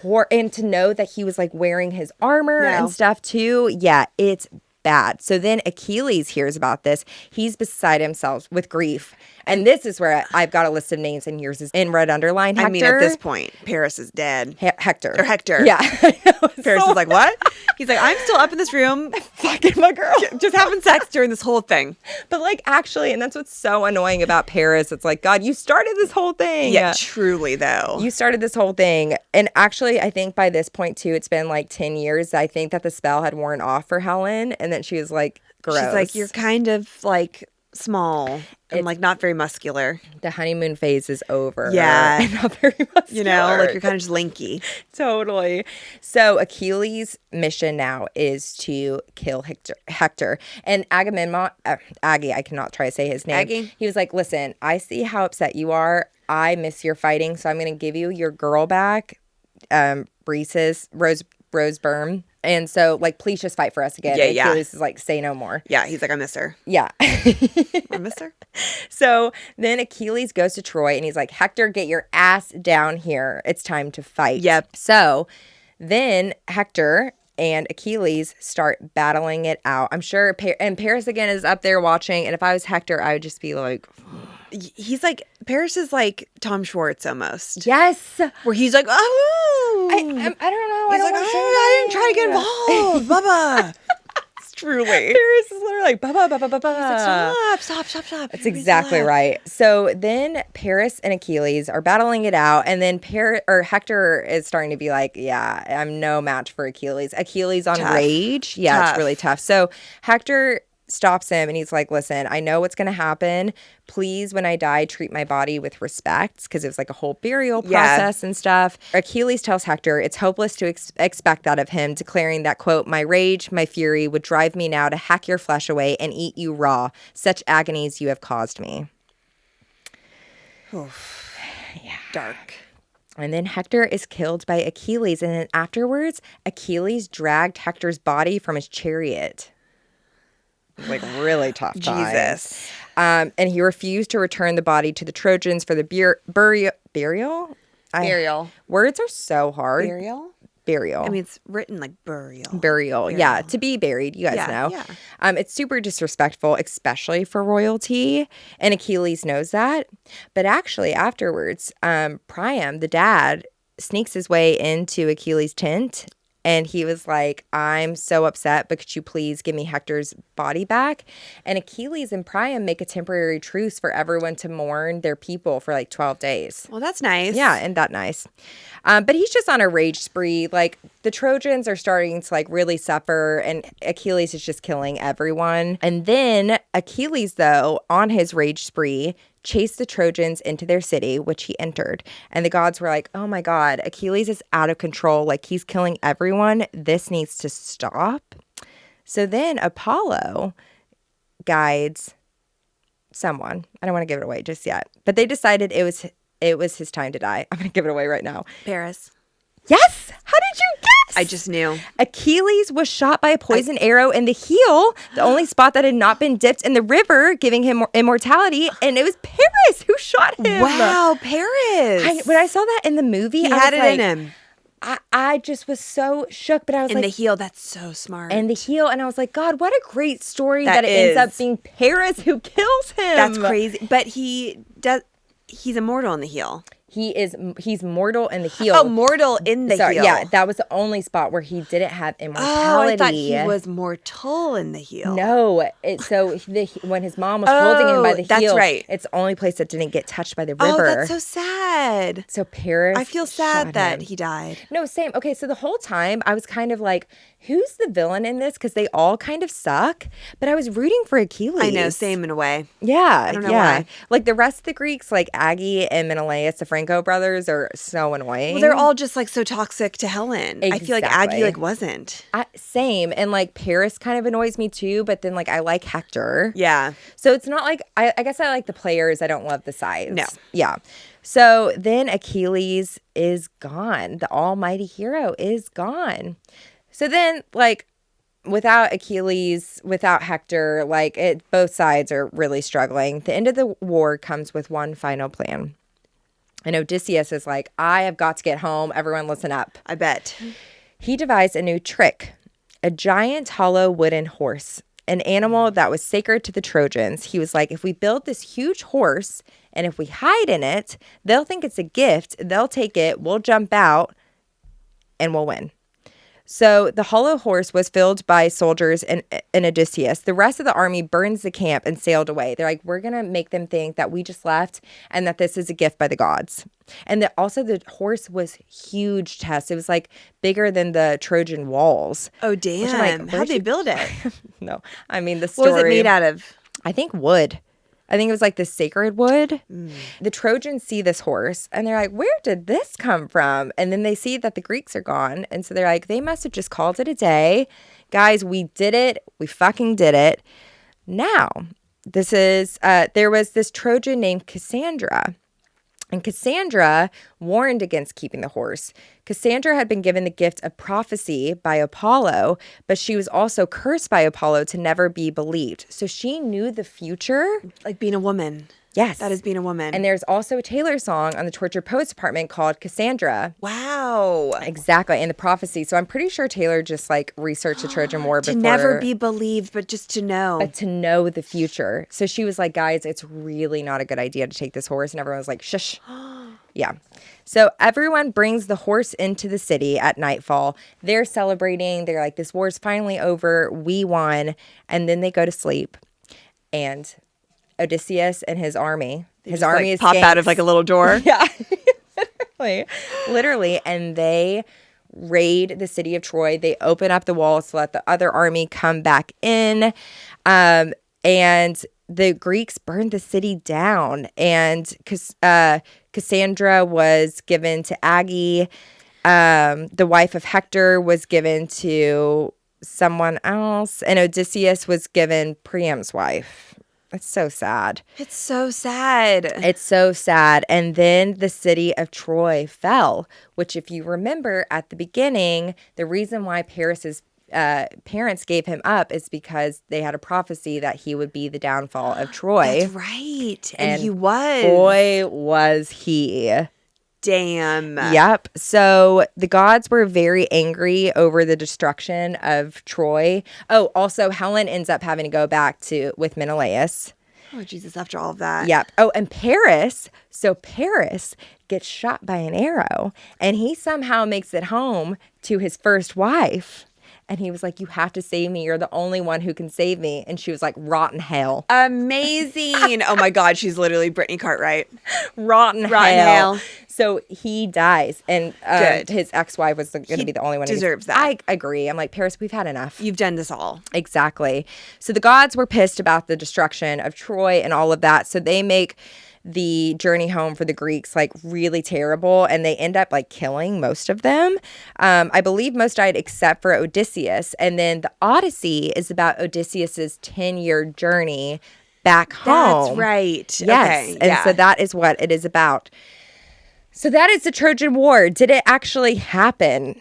And to know that he was like wearing his armor and stuff too. Yeah, it's bad. So then Achilles hears about this. He's beside himself with grief. And this is where I've got a list of names, and yours is in red underline. Hector. I mean, at this point, Paris is dead. Hector. Or Hector. Yeah. Paris is like, what? He's like, I'm still up in this room fucking my girl. Just having sex during this whole thing. But like actually, and that's what's so annoying about Paris. It's like, God, you started this whole thing. Yeah, truly though. You started this whole thing. And actually, I think by this point too, it's been like 10 years. I think that the spell had worn off for Helen, and that she was like, gross. She's like, you're kind of like small and like not very muscular. The honeymoon phase is over. Yeah. Not very muscular. You know, like you're kind of just lanky. Totally. So Achilles' mission now is to kill Hector. And Agamemnon, Aggie, I cannot try to say his name. Aggie? He was like, listen, I see how upset you are. I miss your fighting, so I'm going to give you your girl back, Rose Byrne. And so, like, please just fight for us again. Yeah, and yeah. Achilles is like, say no more. Yeah, he's like, I miss her. Yeah. I miss her. So then Achilles goes to Troy and he's like, Hector, get your ass down here. It's time to fight. Yep. So then Hector and Achilles start battling it out. I'm sure, and Paris again is up there watching. And if I was Hector, I would just be like, He's like, Paris is like Tom Schwartz almost. yes. Where he's like, oh. I don't know. He's like, I didn't try to get involved. Bubba. Truly. Paris is literally like, ba ba ba ba ba ba. Stop. That's exactly right. So then Paris and Achilles are battling it out, and then Hector is starting to be like, yeah, I'm no match for Achilles. Achilles on rage. Yeah, it's really tough. So Hector stops him and he's like, listen, I know what's going to happen. Please, when I die, treat my body with respect, because it was like a whole burial process and stuff. Achilles tells Hector it's hopeless to expect that of him, declaring that, quote, my rage, my fury would drive me now to hack your flesh away and eat you raw. Such agonies you have caused me. Oof. Yeah. Dark. And then Hector is killed by Achilles. And then afterwards, Achilles dragged Hector's body from his chariot. Like really tough times. Jesus. And he refused to return the body to the Trojans for the burial? Words are so hard. Burial. I mean, it's written like burial. Burial. Yeah, to be buried, you guys know. Yeah. It's super disrespectful, especially for royalty, and Achilles knows that. But actually, afterwards, Priam, the dad, sneaks his way into Achilles' tent, and he was like, I'm so upset, but could you please give me Hector's body back? And Achilles and Priam make a temporary truce for everyone to mourn their people for like 12 days. Well, that's nice. Yeah, and that nice. But he's just on a rage spree. Like, the Trojans are starting to like really suffer, and Achilles is just killing everyone. And then Achilles, though, on his rage spree, chased the Trojans into their city, which he entered. And the gods were like, oh my God, Achilles is out of control. Like, he's killing everyone. This needs to stop. So then Apollo guides someone. I don't want to give it away just yet. But they decided it was his time to die. I'm going to give it away right now. Paris. Yes! How did you guess? I just knew. Achilles was shot by a poison arrow in the heel, the only spot that had not been dipped in the river, giving him immortality. And it was Paris who shot him. Wow, Paris. When I saw that in the movie, he had it in him. I just was so shook, but I was in like... the heel, that's so smart. And the heel, and I was like, God, what a great story that it ends up being Paris who kills him. That's crazy. But he's immortal in the heel. He's mortal in the heel. Oh, mortal in the heel. Yeah, that was the only spot where he didn't have immortality. Oh, I thought he was mortal in the heel. No, when his mom was holding him by the heel, that's right. It's the only place that didn't get touched by the river. Oh, that's so sad. So Paris, I feel sad that he died. No, same. Okay, so the whole time I was kind of like, who's the villain in this? Because they all kind of suck. But I was rooting for Achilles. I know, same in a way. Yeah, I don't know why. Like the rest of the Greeks, like Aggie and Menelaus, the Franco brothers, are so annoying. Well, they're all just like so toxic to Helen. Exactly. I feel like Aggie like wasn't. Same. And like Paris kind of annoys me too, but then like I like Hector. Yeah. So it's not like, I guess I like the players. I don't love the sides. No. Yeah. So then Achilles is gone. The almighty hero is gone. So then like without Achilles, without Hector, like both sides are really struggling. The end of the war comes with one final plan. And Odysseus is like, I have got to get home. Everyone listen up. I bet. He devised a new trick, a giant hollow wooden horse, an animal that was sacred to the Trojans. He was like, if we build this huge horse and if we hide in it, they'll think it's a gift. They'll take it. We'll jump out and we'll win. So the hollow horse was filled by soldiers and Odysseus. The rest of the army burns the camp and sailed away. They're like, we're going to make them think that we just left and that this is a gift by the gods. And also the horse was huge, Tess. It was like bigger than the Trojan walls. Oh, damn. How'd they build it? No. I mean, the story. What was it made out of? I think wood. I think it was like the sacred wood. The Trojans see this horse and they're like, where did this come from? And then they see that the Greeks are gone. And so they're like, they must have just called it a day. Guys, we did it. We fucking did it. Now, there was this Trojan named Cassandra. And Cassandra warned against keeping the horse. Cassandra had been given the gift of prophecy by Apollo, but she was also cursed by Apollo to never be believed. So she knew the future. Like being a woman. Yes. That is being a woman. And there's also a Taylor song on the Tortured Poets Department called Cassandra. Wow. Exactly. And the prophecy. So I'm pretty sure Taylor just like researched the Trojan War to before. never be believed, but just to know. But to know the future. So she was like, guys, it's really not a good idea to take this horse. And everyone was like, shush. Yeah. So everyone brings the horse into the city at nightfall. They're celebrating. They're like, this war's finally over. We won. And then they go to sleep. And Odysseus and his army. His army like is pop out of like a little door. Yeah. Literally. And they raid the city of Troy. They open up the walls to let the other army come back in. And the Greeks burned the city down. And Cassandra was given to Aggie. The wife of Hector was given to someone else. And Odysseus was given Priam's wife. It's so sad. It's so sad. It's so sad. And then the city of Troy fell, which if you remember at the beginning, the reason why Paris's parents gave him up is because they had a prophecy that he would be the downfall of Troy. That's right. And he was. Boy, was he. Damn. Yep. So the gods were very angry over the destruction of Troy. Oh, also Helen ends up having to go back with Menelaus. Oh, Jesus, after all of that. Yep. Oh, and Paris. So Paris gets shot by an arrow, and he somehow makes it home to his first wife. And he was like, you have to save me. You're the only one who can save me. And she was like, rotten hell. Amazing. Oh, my God. She's literally Brittany Cartwright. Rotten hell. So he dies. And his ex-wife was going to be the only one who deserves that. I agree. I'm like, Paris, we've had enough. You've done this all. Exactly. So the gods were pissed about the destruction of Troy and all of that. So they make the journey home for the Greeks like really terrible, and they end up like killing most of them. I believe most died except for Odysseus. And then the Odyssey is about Odysseus's 10-year journey back home. That's right. Yes. Okay. And so that is what it is about. So that is the Trojan War. Did it actually happen?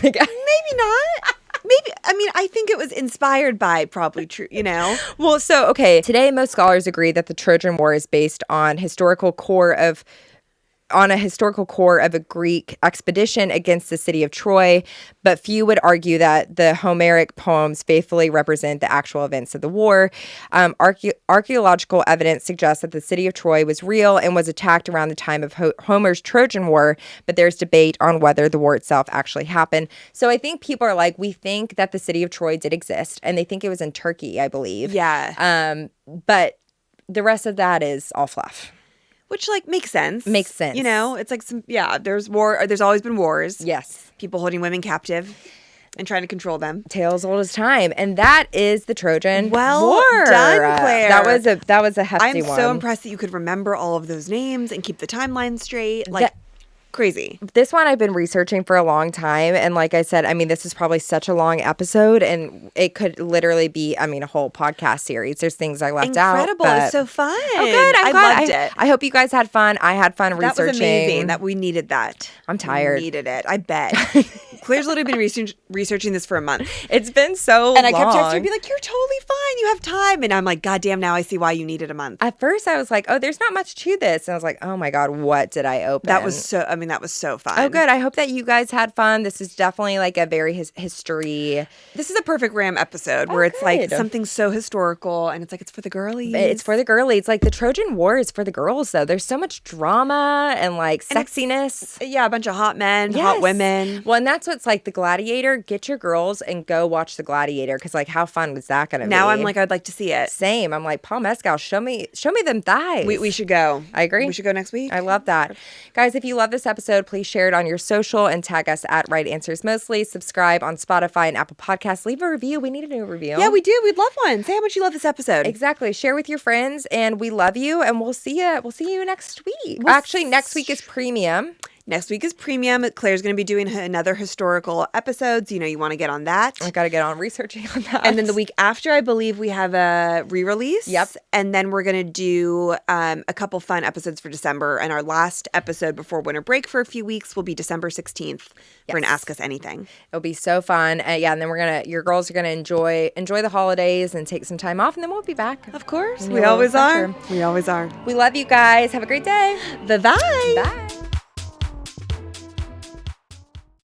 Maybe not. Maybe, I mean, I think it was inspired by probably true, you know? Well, so, okay, today most scholars agree that the Trojan War is based on a historical core of a Greek expedition against the city of Troy, but few would argue that the Homeric poems faithfully represent the actual events of the war. Archaeological evidence suggests that the city of Troy was real and was attacked around the time of Homer's Trojan War, but there's debate on whether the war itself actually happened. So I think people are like, we think that the city of Troy did exist, and they think it was in Turkey, I believe. Yeah. But the rest of that is all fluff. Which, like, makes sense. Makes sense. You know, it's like there's war. There's always been wars. Yes. People holding women captive and trying to control them. Tales old as time. And that is the Trojan War. Done, Claire. That was a hefty one. I'm so impressed that you could remember all of those names and keep the timeline straight. Like, crazy. This one I've been researching for a long time. And like I said, I mean, this is probably such a long episode, and it could literally be, I mean, a whole podcast series. There's things I left out. Incredible. It's so fun. Oh, good. I'm glad. Loved it. I hope you guys had fun. I had fun researching. That was amazing. That we needed that. I'm tired. We needed it. I bet. Claire's literally been researching this for a month. It's been so long. And I kept texting her and be like, you're totally fine. You have time. And I'm like, God damn, now I see why you needed a month. At first I was like, oh, there's not much to this. And I was like, oh my God, what did I open? That was so fun. Oh, good. I hope that you guys had fun. This is definitely like a very history. This is a perfect Ram episode where it's like something so historical, and it's like, it's for the girlies. It's for the girlies. It's like the Trojan War is for the girls, though. There's so much drama and like sexiness. Yeah, a bunch of hot men, hot women. Well, and that's what's like the Gladiator. Get your girls and go watch the Gladiator, because like how fun was that going to be? Now I'm like, I'd like to see it. Same. I'm like, Paul Mescal, show me them thighs. We should go. I agree. We should go next week. I love that. Guys, if you love this episode, please share it on your social and tag us at Right Answers Mostly. Subscribe on Spotify and Apple Podcasts. Leave a review. We need a new review. Yeah, we do. We'd love one. Say how much you love this episode. Exactly. Share with your friends, and we love you, and we'll see you next week. Actually, next week is premium. Next week is premium. Claire's going to be doing another historical episodes. You want to get on that. I got to get on researching on that. And then the week after, I believe we have a re-release. Yep. And then we're going to do a couple fun episodes for December. And our last episode before winter break for a few weeks will be December 16th. We're going to Ask Us Anything. It'll be so fun. And then your girls are going to enjoy the holidays and take some time off. And then we'll be back. Of course. We always are. We always are. We love you guys. Have a great day. Bye-bye. Bye.